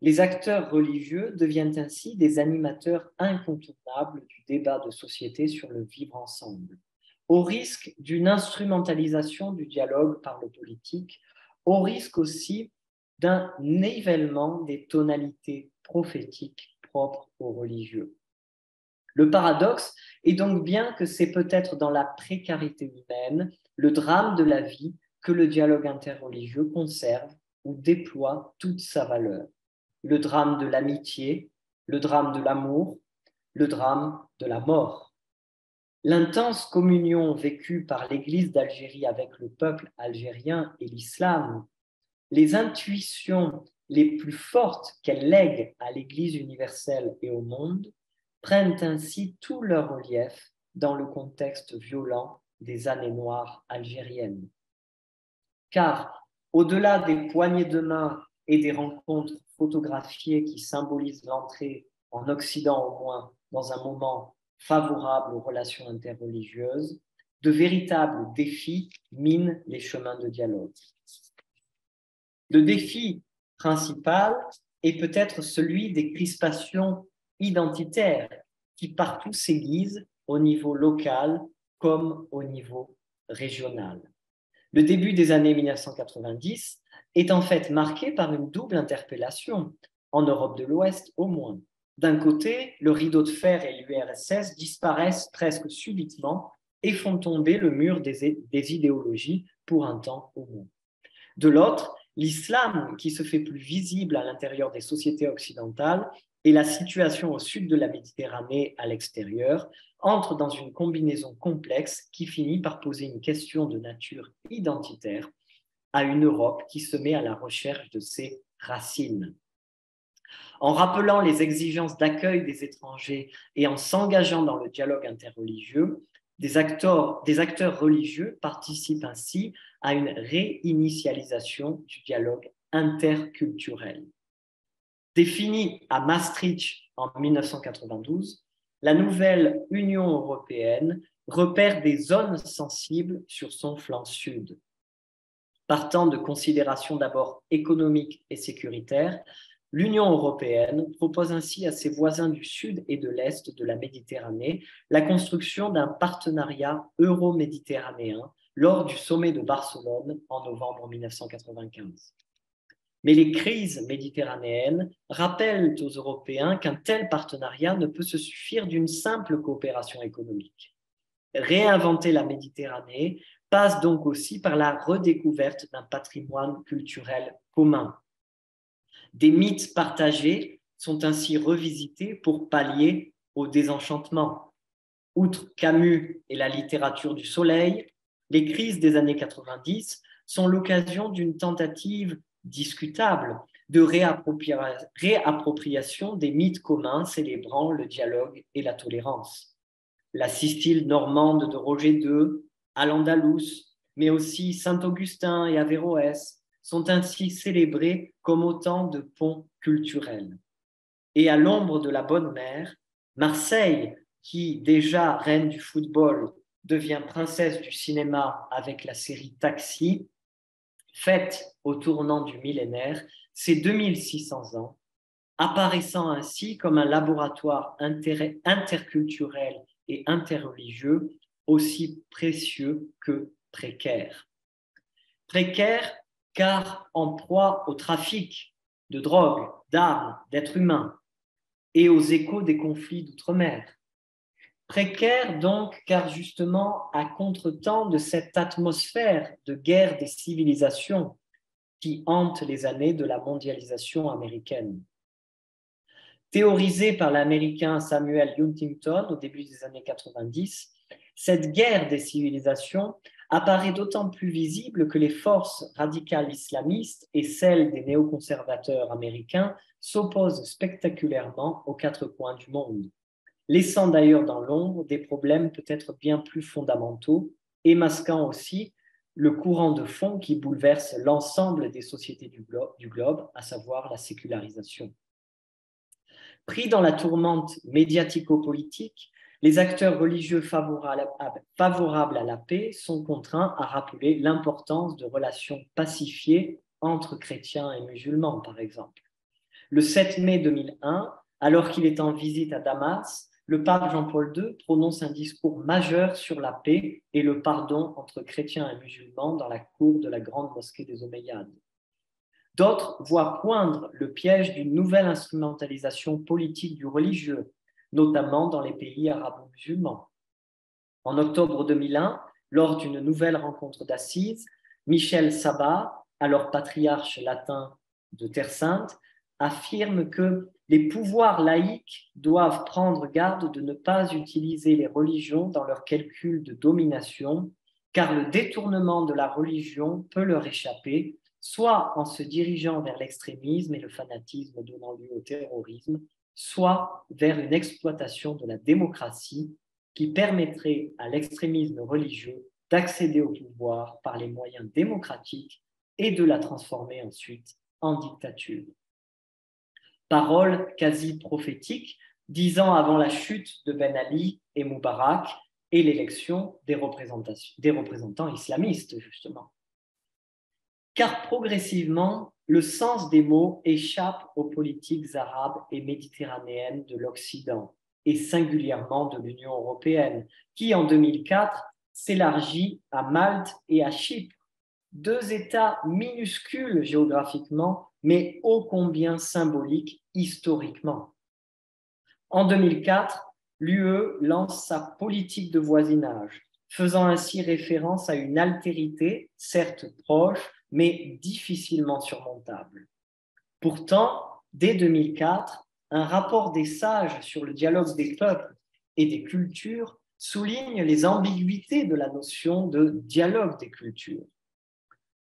les acteurs religieux deviennent ainsi des animateurs incontournables du débat de société sur le vivre ensemble, au risque d'une instrumentalisation du dialogue par le politique, au risque aussi d'un nivellement des tonalités prophétiques propres aux religieux. Le paradoxe est donc bien que c'est peut-être dans la précarité humaine, le drame de la vie, que le dialogue interreligieux conserve ou déploie toute sa valeur. Le drame de l'amitié, le drame de l'amour, le drame de la mort. L'intense communion vécue par l'Église d'Algérie avec le peuple algérien et l'islam, les intuitions les plus fortes qu'elle lègue à l'Église universelle et au monde, prennent ainsi tout leur relief dans le contexte violent des années noires algériennes. Car, au-delà des poignées de main et des rencontres photographiées qui symbolisent l'entrée, en Occident au moins, dans un moment favorable aux relations interreligieuses, de véritables défis minent les chemins de dialogue. Le défi principal est peut-être celui des crispations identitaires qui partout s'aiguisent au niveau local comme au niveau régional. Le début des années 1990 est en fait marqué par une double interpellation, en Europe de l'Ouest au moins. D'un côté, le rideau de fer et l'URSS disparaissent presque subitement et font tomber le mur des idéologies pour un temps au moins. De l'autre, l'islam, qui se fait plus visible à l'intérieur des sociétés occidentales, et la situation au sud de la Méditerranée à l'extérieur entrent dans une combinaison complexe qui finit par poser une question de nature identitaire à une Europe qui se met à la recherche de ses racines. En rappelant les exigences d'accueil des étrangers et en s'engageant dans le dialogue interreligieux, des acteurs religieux participent ainsi à une réinitialisation du dialogue interculturel. Définie à Maastricht en 1992, la nouvelle Union européenne repère des zones sensibles sur son flanc sud. Partant de considérations d'abord économiques et sécuritaires, l'Union européenne propose ainsi à ses voisins du sud et de l'est de la Méditerranée la construction d'un partenariat euro-méditerranéen lors du sommet de Barcelone en novembre 1995. Mais les crises méditerranéennes rappellent aux Européens qu'un tel partenariat ne peut se suffire d'une simple coopération économique. Réinventer la Méditerranée passe donc aussi par la redécouverte d'un patrimoine culturel commun. Des mythes partagés sont ainsi revisités pour pallier au désenchantement. Outre Camus et la littérature du soleil, les crises des années 90 sont l'occasion d'une tentative discutable de réappropriation des mythes communs célébrant le dialogue et la tolérance. La Sicile normande de Roger II, Al-Andalus, mais aussi Saint-Augustin et Averroès sont ainsi célébrés comme autant de ponts culturels. Et à l'ombre de la Bonne Mère, Marseille, qui déjà reine du football, devient princesse du cinéma avec la série Taxi, fête au tournant du millénaire, ses 2600 ans, apparaissant ainsi comme un laboratoire interculturel et interreligieux aussi précieux que précaire. Précaire car en proie au trafic de drogue, d'armes, d'êtres humains et aux échos des conflits d'outre-mer. Précaire donc car justement à contretemps de cette atmosphère de guerre des civilisations qui hante les années de la mondialisation américaine. Théorisée par l'Américain Samuel Huntington au début des années 90, cette guerre des civilisations apparaît d'autant plus visible que les forces radicales islamistes et celles des néoconservateurs américains s'opposent spectaculairement aux quatre coins du monde, laissant d'ailleurs dans l'ombre des problèmes peut-être bien plus fondamentaux et masquant aussi le courant de fond qui bouleverse l'ensemble des sociétés du globe, à savoir la sécularisation. Pris dans la tourmente médiatico-politique, les acteurs religieux favorables à la paix sont contraints à rappeler l'importance de relations pacifiées entre chrétiens et musulmans, par exemple. Le 7 mai 2001, alors qu'il est en visite à Damas, le pape Jean-Paul II prononce un discours majeur sur la paix et le pardon entre chrétiens et musulmans dans la cour de la grande mosquée des Omeyyades. D'autres voient poindre le piège d'une nouvelle instrumentalisation politique du religieux, notamment dans les pays arabo-musulmans. En octobre 2001, lors d'une nouvelle rencontre d'Assise, Michel Sabah, alors patriarche latin de Terre Sainte, affirme que les pouvoirs laïques doivent prendre garde de ne pas utiliser les religions dans leur calcul de domination, car le détournement de la religion peut leur échapper, soit en se dirigeant vers l'extrémisme et le fanatisme donnant lieu au terrorisme, soit vers une exploitation de la démocratie qui permettrait à l'extrémisme religieux d'accéder au pouvoir par les moyens démocratiques et de la transformer ensuite en dictature. Parole quasi prophétique, 10 ans avant la chute de Ben Ali et Moubarak et l'élection des représentants islamistes, justement. Car progressivement, le sens des mots échappe aux politiques arabes et méditerranéennes de l'Occident, et singulièrement de l'Union européenne, qui en 2004 s'élargit à Malte et à Chypre, deux États minuscules géographiquement, mais ô combien symboliques historiquement. En 2004, l'UE lance sa politique de voisinage, faisant ainsi référence à une altérité, certes proche, mais difficilement surmontable. Pourtant, dès 2004, un rapport des sages sur le dialogue des peuples et des cultures souligne les ambiguïtés de la notion de dialogue des cultures.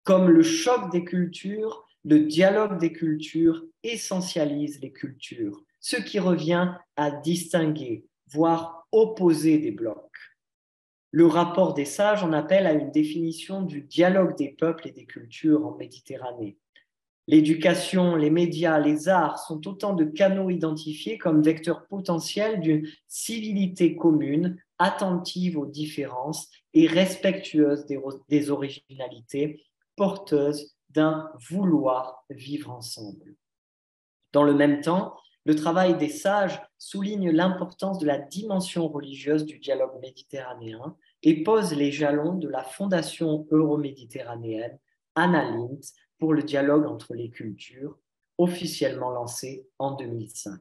Comme le choc des cultures, le dialogue des cultures essentialise les cultures, ce qui revient à distinguer, voire opposer des blocs. Le rapport des sages en appelle à une définition du dialogue des peuples et des cultures en Méditerranée. L'éducation, les médias, les arts sont autant de canaux identifiés comme vecteurs potentiels d'une civilité commune, attentive aux différences et respectueuse des originalités, porteuse d'un vouloir vivre ensemble. Dans le même temps, le travail des sages souligne l'importance de la dimension religieuse du dialogue méditerranéen et pose les jalons de la fondation euro-méditerranéenne Anna Lindh pour le dialogue entre les cultures, officiellement lancée en 2005.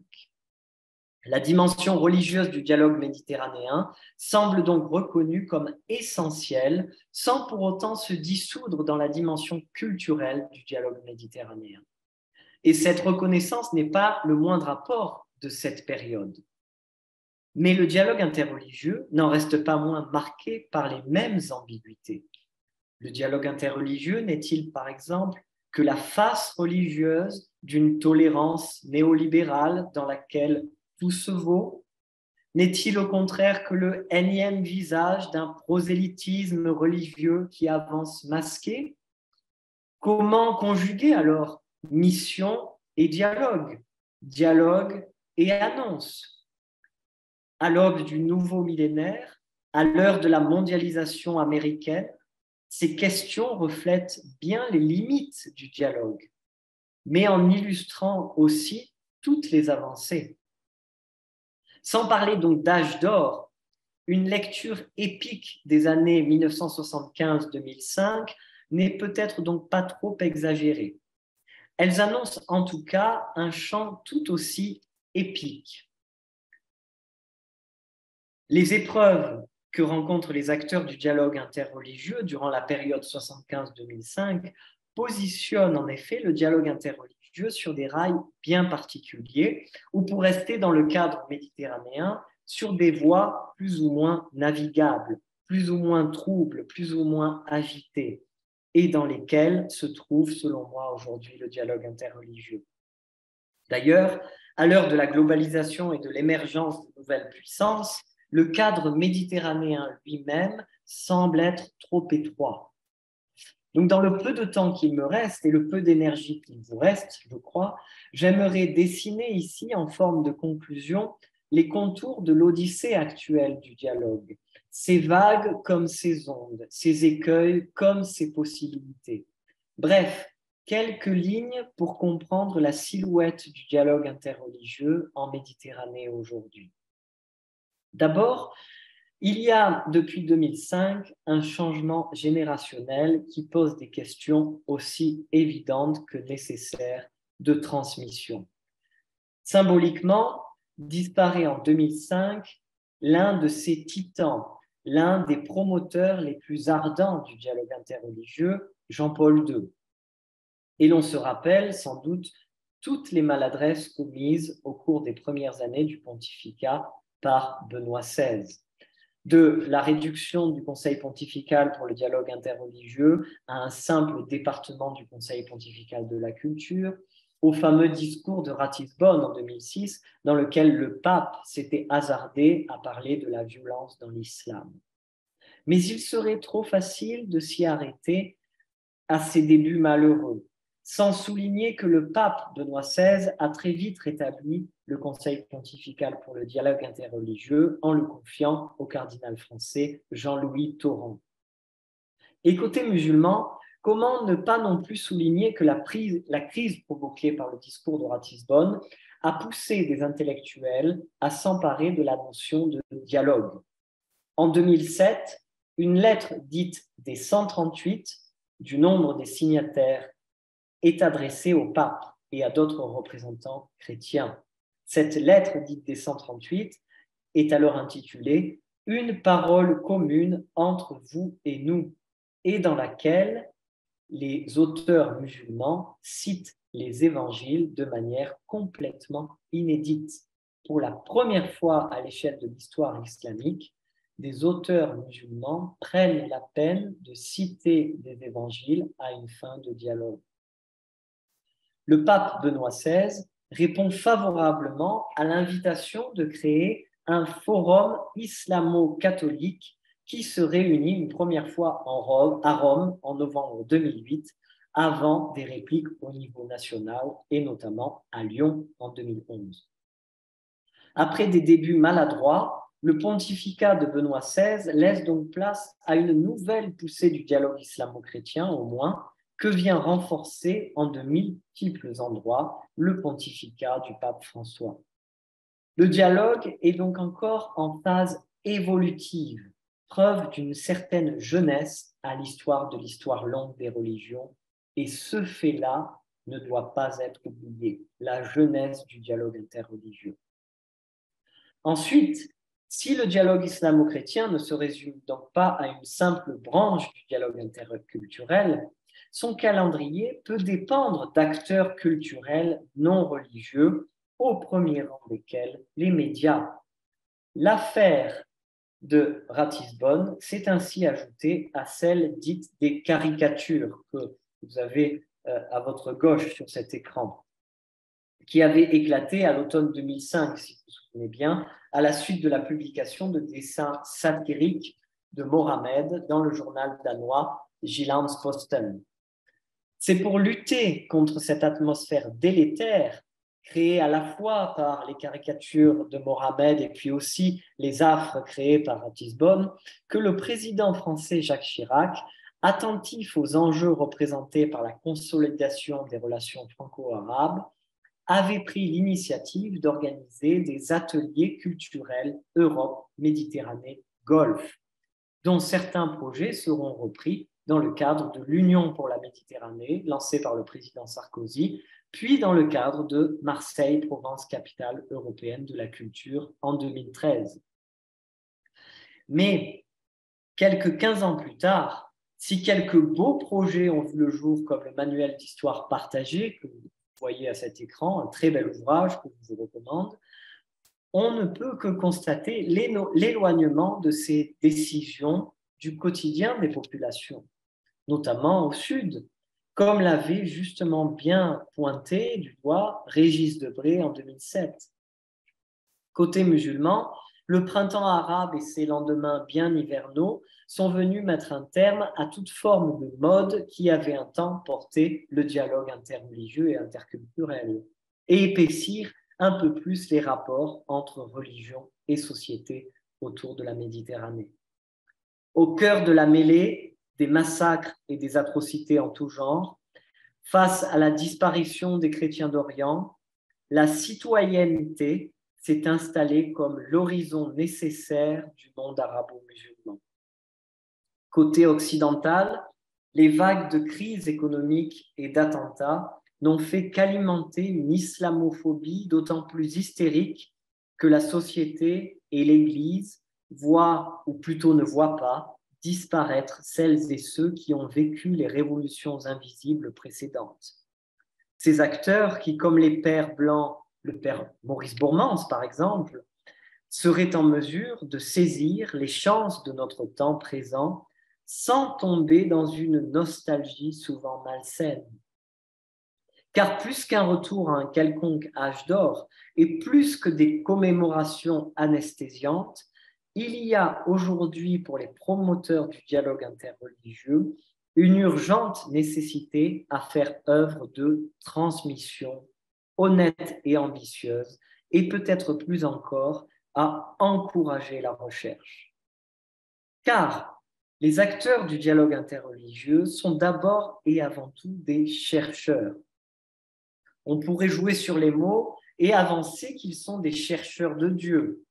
La dimension religieuse du dialogue méditerranéen semble donc reconnue comme essentielle, sans pour autant se dissoudre dans la dimension culturelle du dialogue méditerranéen. Et cette reconnaissance n'est pas le moindre apport de cette période. Mais le dialogue interreligieux n'en reste pas moins marqué par les mêmes ambiguïtés. Le dialogue interreligieux n'est-il, par exemple, que la face religieuse d'une tolérance néolibérale dans laquelle tout se vaut? N'est-il au contraire que le énième visage d'un prosélytisme religieux qui avance masqué? Comment conjuguer alors mission et dialogue, dialogue et annonce? À l'aube du nouveau millénaire, à l'heure de la mondialisation américaine, ces questions reflètent bien les limites du dialogue, mais en illustrant aussi toutes les avancées. Sans parler donc d'âge d'or, une lecture épique des années 1975-2005 n'est peut-être donc pas trop exagérée. Elles annoncent en tout cas un champ tout aussi épique. Les épreuves que rencontrent les acteurs du dialogue interreligieux durant la période 75-2005 positionnent en effet le dialogue interreligieux sur des rails bien particuliers, ou pour rester dans le cadre méditerranéen, sur des voies plus ou moins navigables, plus ou moins troubles, plus ou moins agitées, et dans lesquelles se trouve, selon moi, aujourd'hui le dialogue interreligieux. D'ailleurs, à l'heure de la globalisation et de l'émergence de nouvelles puissances, le cadre méditerranéen lui-même semble être trop étroit. Donc, dans le peu de temps qu'il me reste et le peu d'énergie qu'il vous reste, je crois, j'aimerais dessiner ici, en forme de conclusion, les contours de l'odyssée actuelle du dialogue, ses vagues comme ses ondes, ses écueils comme ses possibilités. Bref, quelques lignes pour comprendre la silhouette du dialogue interreligieux en Méditerranée aujourd'hui. D'abord, il y a depuis 2005 un changement générationnel qui pose des questions aussi évidentes que nécessaires de transmission. Symboliquement, disparaît en 2005 l'un de ces titans, l'un des promoteurs les plus ardents du dialogue interreligieux, Jean-Paul II. Et l'on se rappelle sans doute toutes les maladresses commises au cours des premières années du pontificat par Benoît XVI. De la réduction du Conseil pontifical pour le dialogue interreligieux à un simple département du Conseil pontifical de la culture, au fameux discours de Ratisbonne en 2006, dans lequel le pape s'était hasardé à parler de la violence dans l'islam. Mais il serait trop facile de s'y arrêter à ces débuts malheureux, sans souligner que le pape Benoît XVI a très vite rétabli le Conseil pontifical pour le dialogue interreligieux en le confiant au cardinal français Jean-Louis Torrent. Et côté musulman, comment ne pas non plus souligner que la crise provoquée par le discours de Ratisbonne a poussé des intellectuels à s'emparer de la notion de dialogue. En 2007, une lettre dite des 138 du nombre des signataires est adressée au pape et à d'autres représentants chrétiens. Cette lettre dite des 138 est alors intitulée « Une parole commune entre vous et nous » et dans laquelle les auteurs musulmans citent les évangiles de manière complètement inédite. Pour la première fois à l'échelle de l'histoire islamique, des auteurs musulmans prennent la peine de citer des évangiles à une fin de dialogue. Le pape Benoît XVI répond favorablement à l'invitation de créer un forum islamo-catholique qui se réunit une première fois à Rome en novembre 2008, avant des répliques au niveau national et notamment à Lyon en 2011. Après des débuts maladroits, le pontificat de Benoît XVI laisse donc place à une nouvelle poussée du dialogue islamo-chrétien, au moins, que vient renforcer en de multiples endroits le pontificat du pape François. Le dialogue est donc encore en phase évolutive, preuve d'une certaine jeunesse à l'histoire de l'histoire longue des religions, et ce fait-là ne doit pas être oublié, la jeunesse du dialogue interreligieux. Ensuite, si le dialogue islamo-chrétien ne se résume donc pas à une simple branche du dialogue interculturel, son calendrier peut dépendre d'acteurs culturels non religieux, au premier rang desquels les médias. L'affaire de Ratisbonne s'est ainsi ajoutée à celle dite des caricatures que vous avez à votre gauche sur cet écran, qui avait éclaté à l'automne 2005, si vous vous souvenez bien, à la suite de la publication de dessins satiriques de Mohammed dans le journal danois Jyllands-Posten. C'est pour lutter contre cette atmosphère délétère créée à la fois par les caricatures de Mohammed et puis aussi les affres créées par Ratisbonne que le président français Jacques Chirac, attentif aux enjeux représentés par la consolidation des relations franco-arabes, avait pris l'initiative d'organiser des ateliers culturels Europe, Méditerranée, Golfe, dont certains projets seront repris dans le cadre de l'Union pour la Méditerranée, lancée par le président Sarkozy, puis dans le cadre de Marseille, Provence, capitale européenne de la culture, en 2013. Mais quelques 15 ans plus tard, si quelques beaux projets ont vu le jour, comme le manuel d'histoire partagée, que vous voyez à cet écran, un très bel ouvrage que je vous recommande, on ne peut que constater l'éloignement de ces décisions du quotidien des populations, notamment au sud, comme l'avait justement bien pointé du doigt Régis Debray en 2007. Côté musulman, le printemps arabe et ses lendemains bien hivernaux sont venus mettre un terme à toute forme de mode qui avait un temps porté le dialogue interreligieux et interculturel, et épaissir un peu plus les rapports entre religion et société autour de la Méditerranée. Au cœur de la mêlée des massacres et des atrocités en tout genre, face à la disparition des chrétiens d'Orient, la citoyenneté s'est installée comme l'horizon nécessaire du monde arabo-musulman. Côté occidental, les vagues de crise économique et d'attentats n'ont fait qu'alimenter une islamophobie d'autant plus hystérique que la société et l'Église voient, ou plutôt ne voient pas, disparaître celles et ceux qui ont vécu les révolutions invisibles précédentes. Ces acteurs qui, comme les pères blancs, le père Maurice Bourmans par exemple, seraient en mesure de saisir les chances de notre temps présent sans tomber dans une nostalgie souvent malsaine. Car plus qu'un retour à un quelconque âge d'or et plus que des commémorations anesthésiantes, il y a aujourd'hui pour les promoteurs du dialogue interreligieux une urgente nécessité à faire œuvre de transmission honnête et ambitieuse et peut-être plus encore à encourager la recherche. Car les acteurs du dialogue interreligieux sont d'abord et avant tout des chercheurs. On pourrait jouer sur les mots et avancer qu'ils sont des chercheurs de Dieu,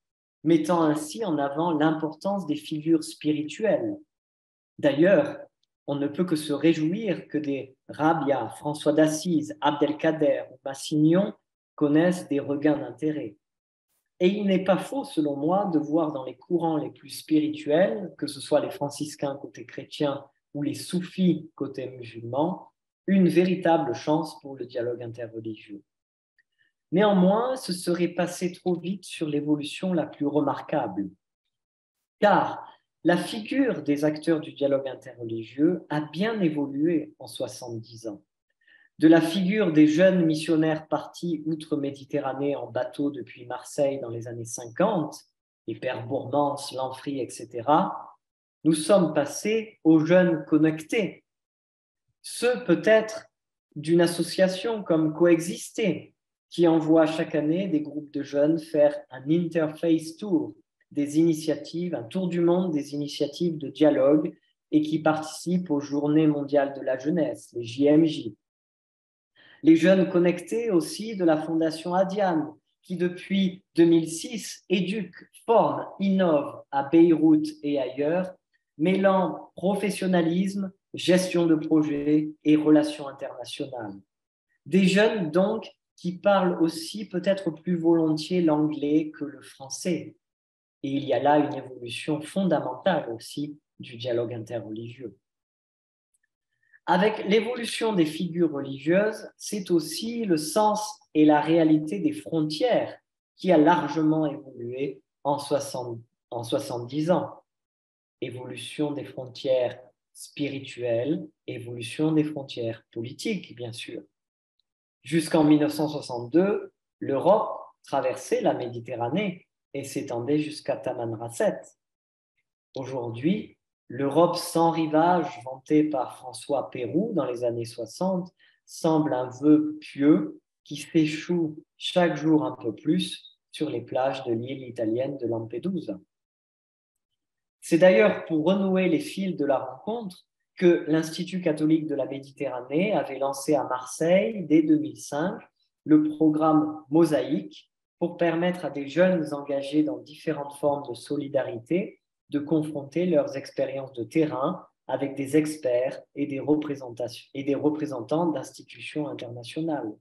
mettant ainsi en avant l'importance des figures spirituelles. D'ailleurs, on ne peut que se réjouir que des Rabia, François d'Assise, Abdelkader ou Massignon connaissent des regains d'intérêt. Et il n'est pas faux, selon moi, de voir dans les courants les plus spirituels, que ce soit les franciscains côté chrétien ou les soufis côté musulman, une véritable chance pour le dialogue interreligieux. Néanmoins, ce serait passé trop vite sur l'évolution la plus remarquable, car la figure des acteurs du dialogue interreligieux a bien évolué en 70 ans. De la figure des jeunes missionnaires partis outre-Méditerranée en bateau depuis Marseille dans les années 50, les pères Bourmans, Lanfry, etc., nous sommes passés aux jeunes connectés. Ceux peut-être d'une association comme Coexister, qui envoie chaque année des groupes de jeunes faire un interface tour, des initiatives, un tour du monde des initiatives de dialogue et qui participent aux Journées mondiales de la jeunesse, les JMJ. Les jeunes connectés aussi de la Fondation Adiane, qui depuis 2006 éduque, forme, innove à Beyrouth et ailleurs, mêlant professionnalisme, gestion de projet et relations internationales. Des jeunes donc qui parlent aussi peut-être plus volontiers l'anglais que le français. Et il y a là une évolution fondamentale aussi du dialogue interreligieux. Avec l'évolution des figures religieuses, c'est aussi le sens et la réalité des frontières qui a largement évolué en 70 ans. Évolution des frontières spirituelles, évolution des frontières politiques, bien sûr. Jusqu'en 1962, l'Europe traversait la Méditerranée et s'étendait jusqu'à Tamanrasset. Aujourd'hui, l'Europe sans rivage, vantée par François Pérou dans les années 60, semble un vœu pieux qui s'échoue chaque jour un peu plus sur les plages de l'île italienne de Lampedusa. C'est d'ailleurs pour renouer les fils de la rencontre que l'Institut catholique de la Méditerranée avait lancé à Marseille, dès 2005, le programme Mosaïque pour permettre à des jeunes engagés dans différentes formes de solidarité de confronter leurs expériences de terrain avec des experts et des représentants d'institutions internationales.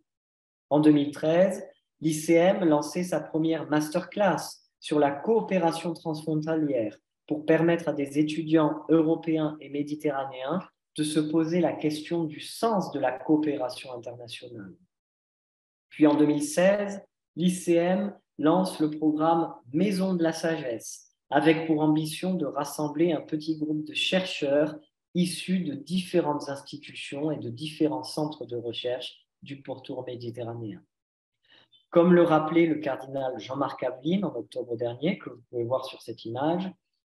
En 2013, l'ICM lançait sa première masterclass sur la coopération transfrontalière pour permettre à des étudiants européens et méditerranéens de se poser la question du sens de la coopération internationale. Puis en 2016, l'ICM lance le programme Maison de la Sagesse, avec pour ambition de rassembler un petit groupe de chercheurs issus de différentes institutions et de différents centres de recherche du pourtour méditerranéen. Comme le rappelait le cardinal Jean-Marc Aveline en octobre dernier, que vous pouvez voir sur cette image,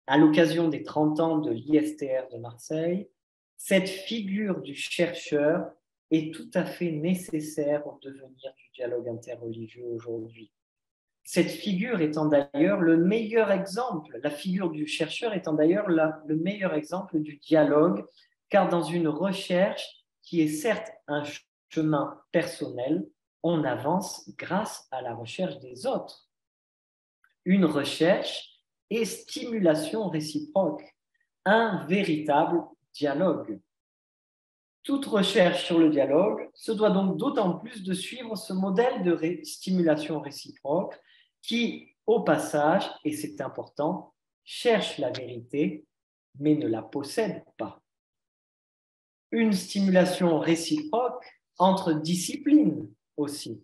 à l'occasion des 30 ans de l'ISTR de Marseille, cette figure du chercheur est tout à fait nécessaire au devenir du dialogue interreligieux aujourd'hui. Cette figure étant d'ailleurs le meilleur exemple, la figure du chercheur étant d'ailleurs le meilleur exemple du dialogue, car dans une recherche qui est certes un chemin personnel, on avance grâce à la recherche des autres. Une recherche et stimulation réciproque, un véritable dialogue. Toute recherche sur le dialogue se doit donc d'autant plus de suivre ce modèle de stimulation réciproque qui, au passage, et c'est important, cherche la vérité, mais ne la possède pas. Une stimulation réciproque entre disciplines aussi.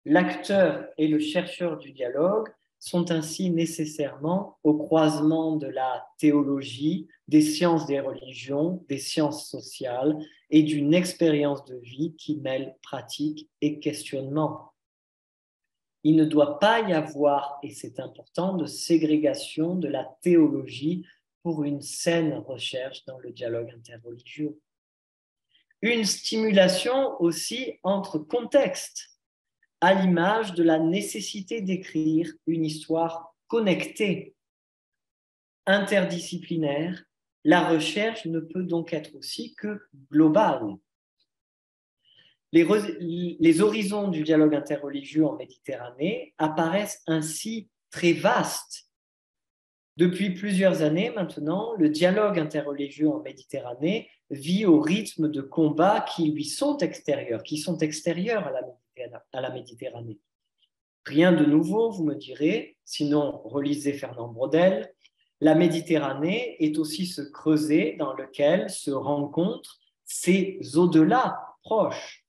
L'acteur et le chercheur du dialogue sont ainsi nécessairement au croisement de la théologie, des sciences des religions, des sciences sociales et d'une expérience de vie qui mêle pratique et questionnement. Il ne doit pas y avoir, et c'est important, de ségrégation de la théologie pour une saine recherche dans le dialogue interreligieux. Une stimulation aussi entre contextes, à l'image de la nécessité d'écrire une histoire connectée, interdisciplinaire. La recherche ne peut donc être aussi que globale. Les horizons du dialogue interreligieux en Méditerranée apparaissent ainsi très vastes. Depuis plusieurs années maintenant, le dialogue interreligieux en Méditerranée vit au rythme de combats qui lui sont extérieurs, à la Méditerranée. Rien de nouveau, vous me direz, sinon relisez Fernand Braudel. La Méditerranée est aussi ce creuset dans lequel se rencontrent ces au-delà proches.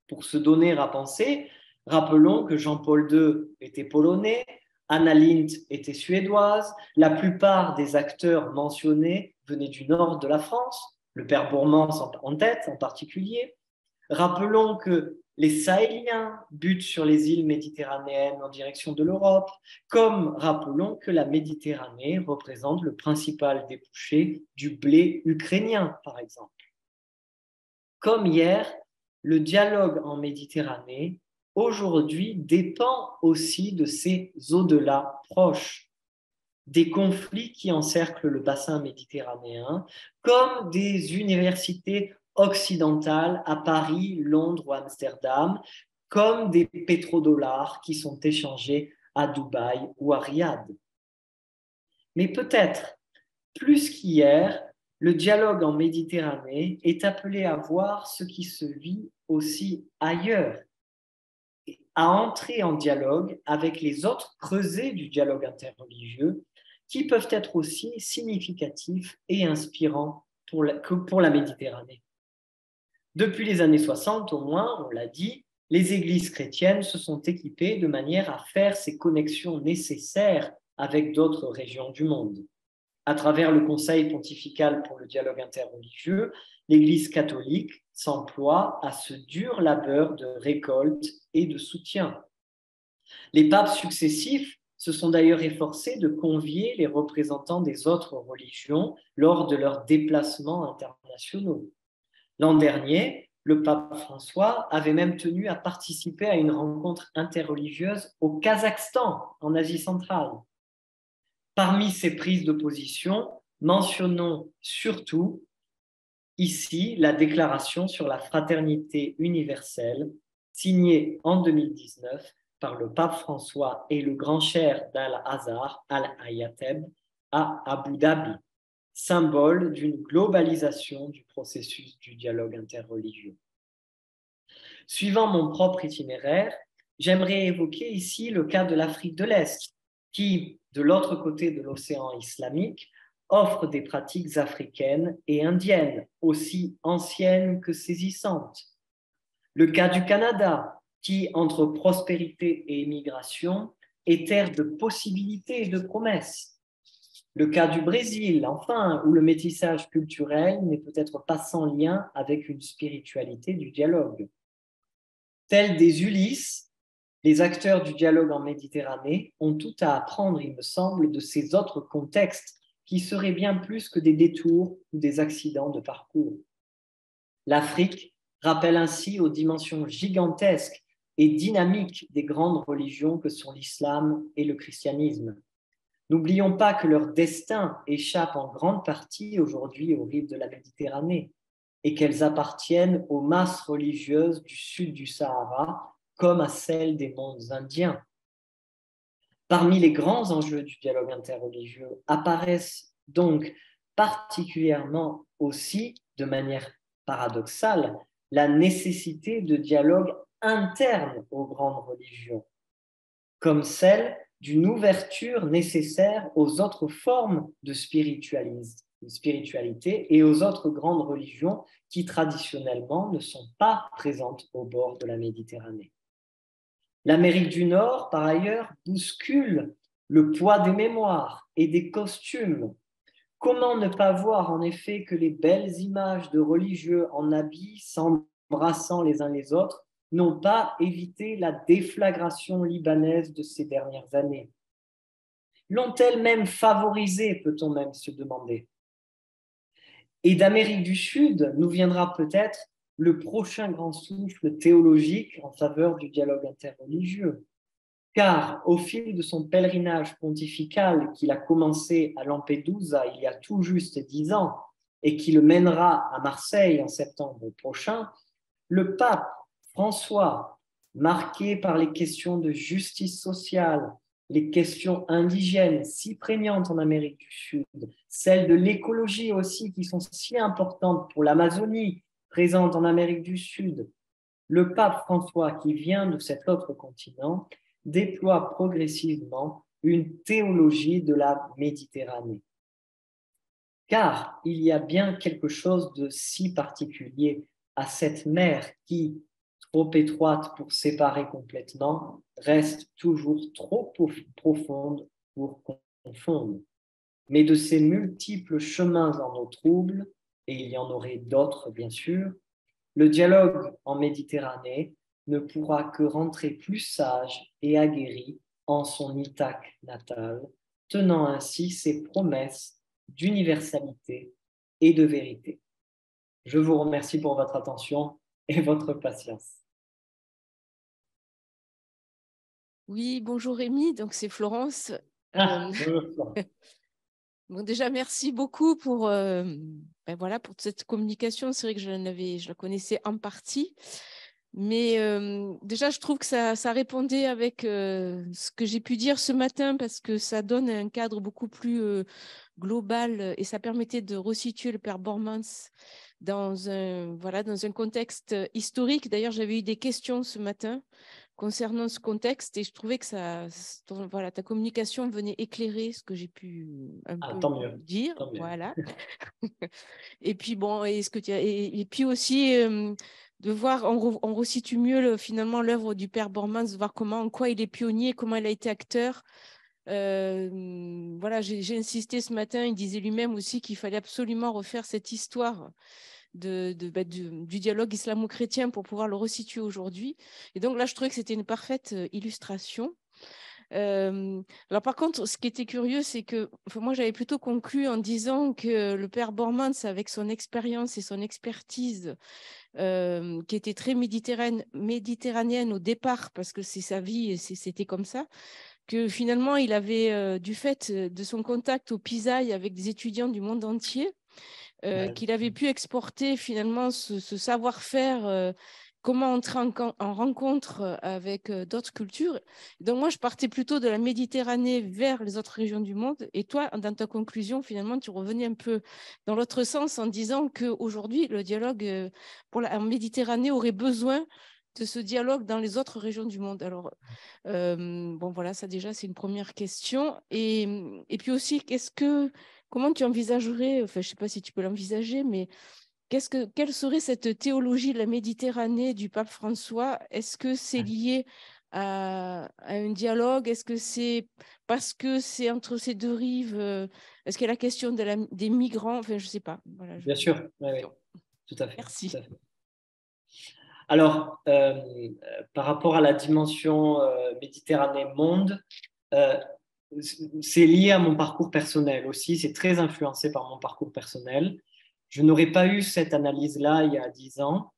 Pour se donner à penser, rappelons que Jean-Paul II était polonais, Anna Lindh était suédoise, la plupart des acteurs mentionnés venaient du nord de la France, le père Bourmans en tête en particulier. Rappelons que les Sahéliens butent sur les îles méditerranéennes en direction de l'Europe, comme rappelons que la Méditerranée représente le principal débouché du blé ukrainien, par exemple. Comme hier, le dialogue en Méditerranée, aujourd'hui, dépend aussi de ces au-delà proches, des conflits qui encerclent le bassin méditerranéen, comme des universités occidentales à Paris, Londres ou Amsterdam, comme des pétrodollars qui sont échangés à Dubaï ou à Riyad. Mais peut-être, plus qu'hier, le dialogue en Méditerranée est appelé à voir ce qui se vit aussi ailleurs, à entrer en dialogue avec les autres creusets du dialogue interreligieux qui peuvent être aussi significatifs et inspirants que pour la Méditerranée. Depuis les années 60 au moins, on l'a dit, les églises chrétiennes se sont équipées de manière à faire ces connexions nécessaires avec d'autres régions du monde. À travers le Conseil pontifical pour le dialogue interreligieux, l'Église catholique s'emploie à ce dur labeur de récolte et de soutien. Les papes successifs se sont d'ailleurs efforcés de convier les représentants des autres religions lors de leurs déplacements internationaux. L'an dernier, le pape François avait même tenu à participer à une rencontre interreligieuse au Kazakhstan, en Asie centrale. Parmi ces prises de position, mentionnons surtout ici la déclaration sur la fraternité universelle signée en 2019 par le pape François et le grand cheikh d'Al-Azhar, Al-Hayateb, à Abu Dhabi, symbole d'une globalisation du processus du dialogue interreligieux. Suivant mon propre itinéraire, j'aimerais évoquer ici le cas de l'Afrique de l'Est, qui, de l'autre côté de l'océan islamique, offre des pratiques africaines et indiennes, aussi anciennes que saisissantes. Le cas du Canada, qui, entre prospérité et immigration, est terre de possibilités et de promesses. Le cas du Brésil, enfin, où le métissage culturel n'est peut-être pas sans lien avec une spiritualité du dialogue. Tels des Ulysses, les acteurs du dialogue en Méditerranée ont tout à apprendre, il me semble, de ces autres contextes qui seraient bien plus que des détours ou des accidents de parcours. L'Afrique rappelle ainsi aux dimensions gigantesques et dynamiques des grandes religions que sont l'islam et le christianisme. N'oublions pas que leur destin échappe en grande partie aujourd'hui aux rives de la Méditerranée et qu'elles appartiennent aux masses religieuses du sud du Sahara comme à celles des mondes indiens. Parmi les grands enjeux du dialogue interreligieux apparaissent donc particulièrement aussi, de manière paradoxale, la nécessité de dialogue interne aux grandes religions, comme celle d'une ouverture nécessaire aux autres formes de spiritualisme spiritualité et aux autres grandes religions qui traditionnellement ne sont pas présentes au bord de la Méditerranée. L'Amérique du Nord, par ailleurs, bouscule le poids des mémoires et des costumes. Comment ne pas voir en effet que les belles images de religieux en habits s'embrassant les uns les autres n'ont pas évité la déflagration libanaise de ces dernières années? L'ont-elles même favorisée, peut-on même se demander? Et d'Amérique du Sud nous viendra peut-être le prochain grand souffle théologique en faveur du dialogue interreligieux. Car au fil de son pèlerinage pontifical qu'il a commencé à Lampedusa il y a tout juste 10 ans et qui le mènera à Marseille en septembre prochain, le pape François, marqué par les questions de justice sociale, les questions indigènes si prégnantes en Amérique du Sud, celles de l'écologie aussi qui sont si importantes pour l'Amazonie présente en Amérique du Sud, le pape François qui vient de cet autre continent déploie progressivement une théologie de la Méditerranée. Car il y a bien quelque chose de si particulier à cette mer qui, trop étroite pour séparer complètement, reste toujours trop profonde pour confondre. Mais de ces multiples chemins en eau trouble, et il y en aurait d'autres bien sûr, le dialogue en Méditerranée ne pourra que rentrer plus sage et aguerri en son Ithaque natal, tenant ainsi ses promesses d'universalité et de vérité. Je vous remercie pour votre attention et votre patience. Oui, bonjour Rémi, donc c'est Florence. Bon, déjà, merci beaucoup pour, voilà, pour cette communication. C'est vrai que je la connaissais en partie. Mais déjà, je trouve que ça répondait avec ce que j'ai pu dire ce matin parce que ça donne un cadre beaucoup plus global et ça permettait de resituer le père Bormans dans un contexte historique. D'ailleurs, j'avais eu des questions ce matin concernant ce contexte et je trouvais que ta communication venait éclairer ce que j'ai pu un peu tant mieux, dire. tant mieux. Voilà. Et puis bon, et puis aussi de voir, on resitue mieux finalement l'œuvre du père Bormans, de voir en quoi il est pionnier, comment il a été acteur. Voilà, j'ai insisté ce matin, il disait lui-même aussi qu'il fallait absolument refaire cette histoire du dialogue islamo-chrétien pour pouvoir le resituer aujourd'hui. Et donc là, je trouvais que c'était une parfaite illustration. Alors par contre, ce qui était curieux, c'est que moi, j'avais plutôt conclu en disant que le père Bormans, avec son expérience et son expertise, qui était très méditerranéenne au départ, parce que c'est sa vie et c'était comme ça, que finalement, il avait, du fait de son contact au Pisaï avec des étudiants du monde entier, qu'il avait pu exporter finalement ce savoir-faire, comment entrer en rencontre avec d'autres cultures. Donc moi, je partais plutôt de la Méditerranée vers les autres régions du monde. Et toi, dans ta conclusion, finalement, tu revenais un peu dans l'autre sens en disant qu'aujourd'hui, le dialogue en Méditerranée aurait besoin de ce dialogue dans les autres régions du monde. Alors, bon, voilà, ça déjà, c'est une première question. Et puis aussi, comment tu envisagerais, enfin, je ne sais pas si tu peux l'envisager, mais quelle serait cette théologie de la Méditerranée du pape François? Est-ce que c'est lié à un dialogue? Est-ce que c'est parce que c'est entre ces deux rives? Est-ce qu'il y a la question des migrants? Enfin, je ne sais pas. Voilà, Bien sûr, oui, tout à fait. Merci. Tout à fait. Alors, par rapport à la dimension Méditerranée-monde, c'est lié à mon parcours personnel aussi, c'est très influencé par mon parcours personnel. Je n'aurais pas eu cette analyse-là il y a 10 ans,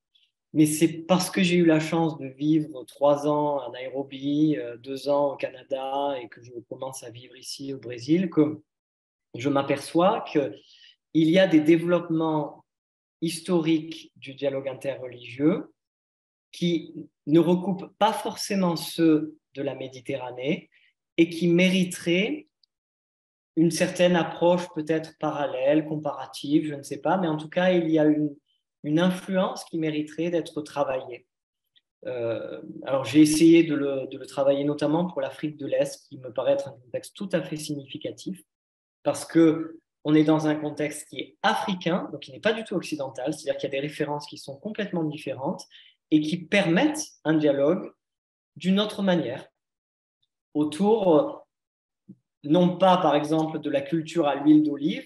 mais c'est parce que j'ai eu la chance de vivre 3 ans à Nairobi, 2 ans au Canada et que je commence à vivre ici au Brésil, que je m'aperçois qu'il y a des développements historiques du dialogue interreligieux qui ne recoupent pas forcément ceux de la Méditerranée et qui mériteraient une certaine approche peut-être parallèle, comparative, je ne sais pas, mais en tout cas, il y a une influence qui mériterait d'être travaillée. Alors, j'ai essayé de le travailler notamment pour l'Afrique de l'Est, qui me paraît être un contexte tout à fait significatif, parce que on est dans un contexte qui est africain, donc qui n'est pas du tout occidental, c'est-à-dire qu'il y a des références qui sont complètement différentes et qui permettent un dialogue d'une autre manière, autour, non pas par exemple de la culture à l'huile d'olive,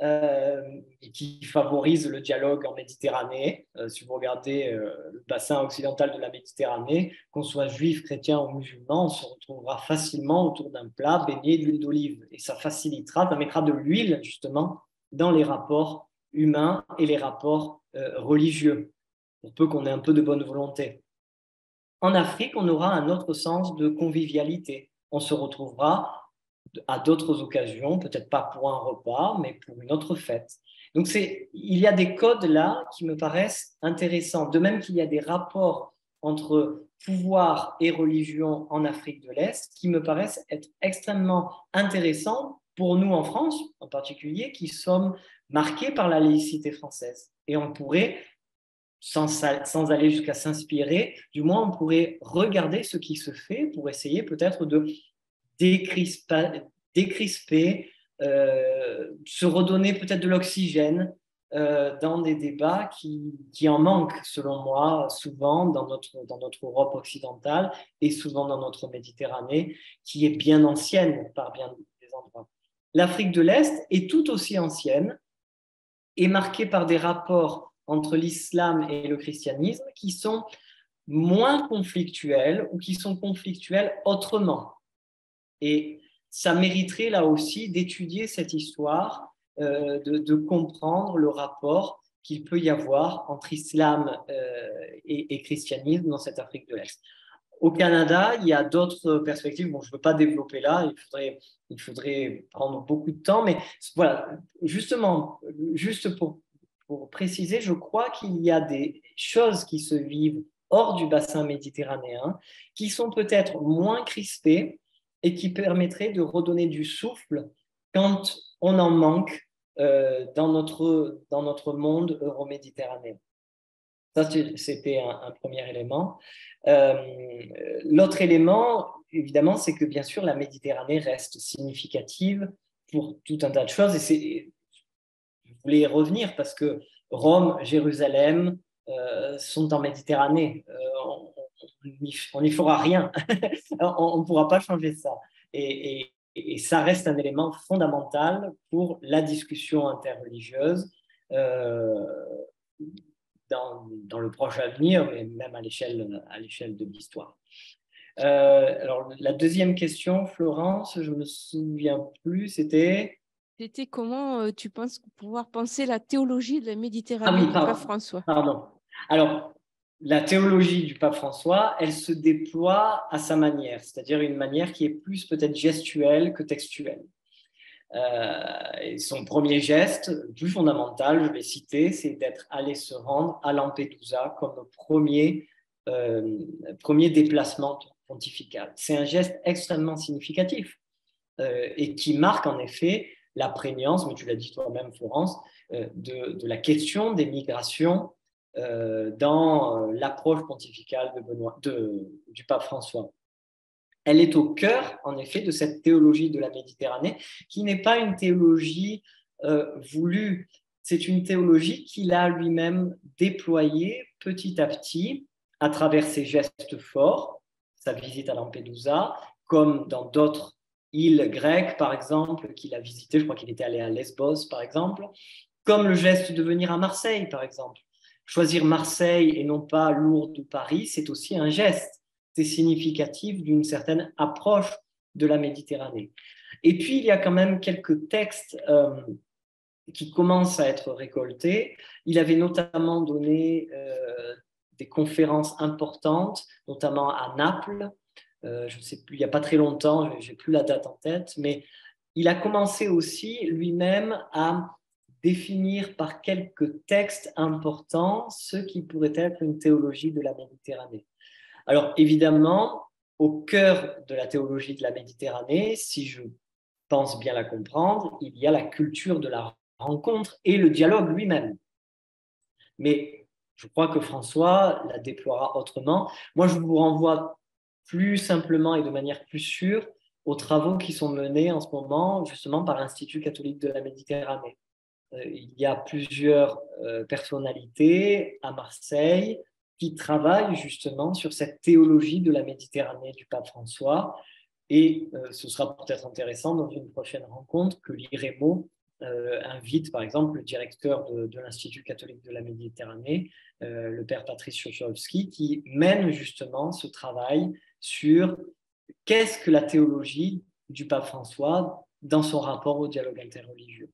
et qui favorise le dialogue en Méditerranée. Si vous regardez le bassin occidental de la Méditerranée, qu'on soit juif, chrétien ou musulman, on se retrouvera facilement autour d'un plat baigné d'huile d'olive. Et ça facilitera, ça mettra de l'huile justement dans les rapports humains et les rapports religieux, pour peu qu'on ait un peu de bonne volonté. En Afrique, on aura un autre sens de convivialité. On se retrouvera à d'autres occasions, peut-être pas pour un repas, mais pour une autre fête. Donc, il y a des codes là qui me paraissent intéressants. De même qu'il y a des rapports entre pouvoir et religion en Afrique de l'Est qui me paraissent être extrêmement intéressants pour nous en France, en particulier, qui sommes marqués par la laïcité française. Et on pourrait, sans aller jusqu'à s'inspirer, du moins on pourrait regarder ce qui se fait pour essayer peut-être de décrisper, se redonner peut-être de l'oxygène dans des débats qui en manquent, selon moi, souvent dans notre Europe occidentale et souvent dans notre Méditerranée, qui est bien ancienne par bien des endroits. L'Afrique de l'Est est tout aussi ancienne et marquée par des rapports entre l'islam et le christianisme qui sont moins conflictuels ou qui sont conflictuels autrement. Et ça mériterait là aussi d'étudier cette histoire, de comprendre le rapport qu'il peut y avoir entre islam et christianisme dans cette Afrique de l'Est. Au Canada, il y a d'autres perspectives. Bon, je ne veux pas développer là, il faudrait prendre beaucoup de temps, mais voilà, justement, juste pour préciser, je crois qu'il y a des choses qui se vivent hors du bassin méditerranéen qui sont peut-être moins crispées et qui permettraient de redonner du souffle quand on en manque dans notre monde euro-méditerranéen. Ça, c'était un premier élément. L'autre élément, évidemment, c'est que bien sûr, la Méditerranée reste significative pour tout un tas de choses. Et je voulais y revenir parce que Rome, Jérusalem sont en Méditerranée. On n'y fera rien. On ne pourra pas changer ça. Et ça reste un élément fondamental pour la discussion interreligieuse dans le proche avenir, mais même à l'échelle de l'histoire. Alors, la deuxième question, Florence, je ne me souviens plus, c'était... C'était comment tu penses pouvoir penser la théologie de la Méditerranée du pape François? Pardon. Alors, la théologie du pape François, elle se déploie à sa manière, c'est-à-dire une manière qui est plus peut-être gestuelle que textuelle. Et son premier geste, le plus fondamental, je vais citer, c'est d'être allé se rendre à Lampedusa comme le premier déplacement pontifical. C'est un geste extrêmement significatif et qui marque en effet la prégnance, mais tu l'as dit toi-même, Florence, de la question des migrations dans l'approche pontificale du pape François. Elle est au cœur, en effet, de cette théologie de la Méditerranée, qui n'est pas une théologie voulue, c'est une théologie qu'il a lui-même déployée petit à petit à travers ses gestes forts, sa visite à Lampedusa, comme dans d'autres îles grecques, par exemple, qu'il a visitées. Je crois qu'il était allé à Lesbos, par exemple, comme le geste de venir à Marseille, par exemple. Choisir Marseille et non pas Lourdes ou Paris, c'est aussi un geste. C'est significatif d'une certaine approche de la Méditerranée. Et puis, il y a quand même quelques textes qui commencent à être récoltés. Il avait notamment donné des conférences importantes, notamment à Naples. Je ne sais plus, il n'y a pas très longtemps, je n'ai plus la date en tête, mais il a commencé aussi lui-même à définir par quelques textes importants ce qui pourrait être une théologie de la Méditerranée. Alors évidemment, au cœur de la théologie de la Méditerranée, si je pense bien la comprendre, il y a la culture de la rencontre et le dialogue lui-même. Mais je crois que François la déploiera autrement. Moi, je vous renvoie plus simplement et de manière plus sûre aux travaux qui sont menés en ce moment justement par l'Institut catholique de la Méditerranée. Il y a plusieurs personnalités à Marseille qui travaillent justement sur cette théologie de la Méditerranée du pape François. Et ce sera peut-être intéressant dans une prochaine rencontre que l'IREMO invite par exemple le directeur de l'Institut catholique de la Méditerranée, le père Patrice Chocholski, qui mène justement ce travail sur qu'est-ce que la théologie du pape François dans son rapport au dialogue interreligieux.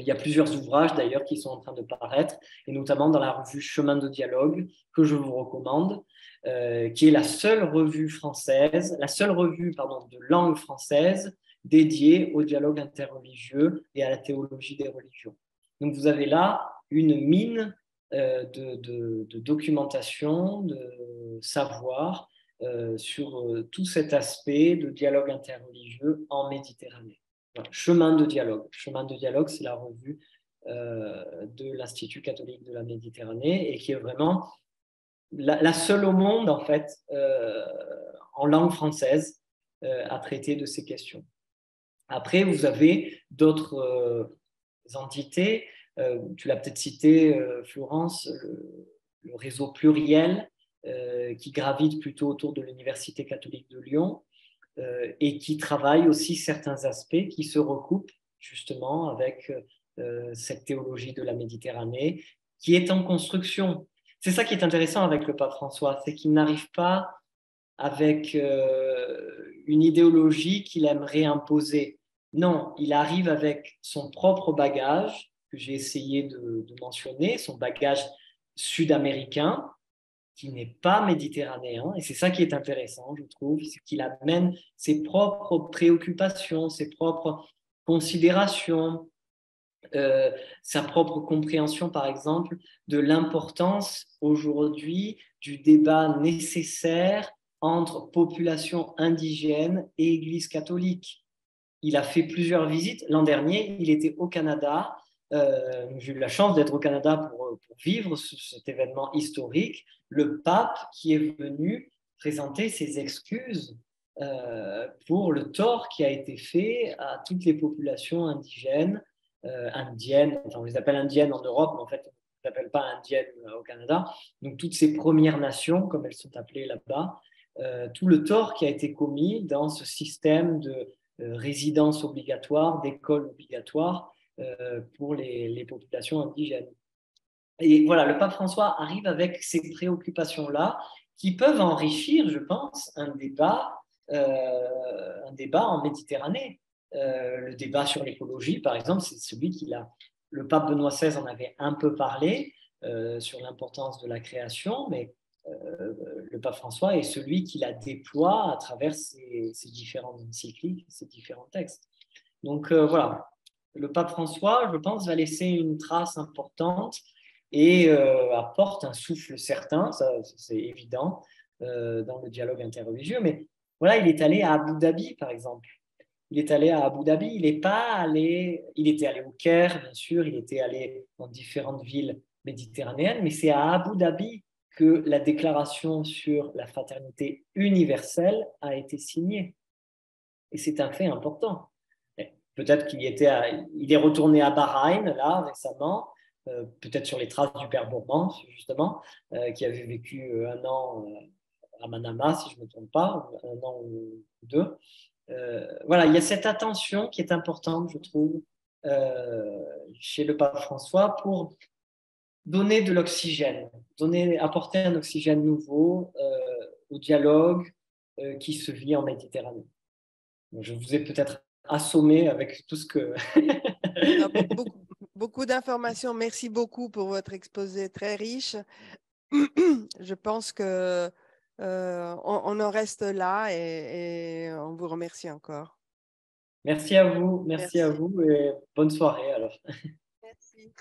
Il y a plusieurs ouvrages d'ailleurs qui sont en train de paraître, et notamment dans la revue Chemin de dialogue, que je vous recommande, qui est la seule revue française, la seule revue de langue française dédiée au dialogue interreligieux et à la théologie des religions. Donc vous avez là une mine de documentation, de savoir sur tout cet aspect de dialogue interreligieux en Méditerranée. Chemin de dialogue. Chemin de dialogue, c'est la revue de l'Institut catholique de la Méditerranée et qui est vraiment la seule au monde, en fait, en langue française, à traiter de ces questions. Après, vous avez d'autres entités. Tu l'as peut-être cité, Florence, le réseau pluriel qui gravite plutôt autour de l'Université catholique de Lyon. Et qui travaille aussi certains aspects qui se recoupent justement avec cette théologie de la Méditerranée qui est en construction. C'est ça qui est intéressant avec le pape François, c'est qu'il n'arrive pas avec une idéologie qu'il aimerait imposer. Non, il arrive avec son propre bagage, que j'ai essayé de mentionner, son bagage sud-américain, qui n'est pas méditerranéen. Et c'est ça qui est intéressant, je trouve, c'est qu'il amène ses propres préoccupations, ses propres considérations, sa propre compréhension, par exemple, de l'importance aujourd'hui du débat nécessaire entre population indigène et Église catholique. Il a fait plusieurs visites. L'an dernier, il était au Canada. J'ai eu la chance d'être au Canada pour vivre cet événement historique. Le pape qui est venu présenter ses excuses pour le tort qui a été fait à toutes les populations indigènes, indiennes, enfin on les appelle indiennes en Europe, mais en fait on ne les appelle pas indiennes au Canada. Donc toutes ces Premières Nations, comme elles sont appelées là-bas, tout le tort qui a été commis dans ce système de résidence obligatoire, d'école obligatoire pour les populations indigènes. Et voilà, le pape François arrive avec ces préoccupations-là qui peuvent enrichir, je pense, un débat en Méditerranée. Le débat sur l'écologie, par exemple, c'est celui le pape Benoît XVI en avait un peu parlé sur l'importance de la création, mais le pape François est celui qui la déploie à travers ses différentes encycliques, ses différents textes. Donc voilà, le pape François, je pense, va laisser une trace importante et apporte un souffle certain, ça c'est évident, dans le dialogue interreligieux. Mais voilà, il est allé à Abu Dhabi, par exemple. Il est allé à Abu Dhabi, il était allé au Caire, bien sûr, il était allé dans différentes villes méditerranéennes, mais c'est à Abu Dhabi que la déclaration sur la fraternité universelle a été signée. Et c'est un fait important. Peut-être il est retourné à Bahreïn, là, récemment, peut-être sur les traces du père Bourbon, justement, qui avait vécu un an à Manama, si je ne me trompe pas, un an ou deux. Voilà, il y a cette attention qui est importante, je trouve, chez le pape François pour donner de l'oxygène, apporter un oxygène nouveau au dialogue qui se vit en Méditerranée. Je vous ai peut-être assommé avec tout ce que... Beaucoup d'informations. Merci beaucoup pour votre exposé très riche. Je pense que on en reste là et on vous remercie encore. Merci à vous et bonne soirée alors. Merci.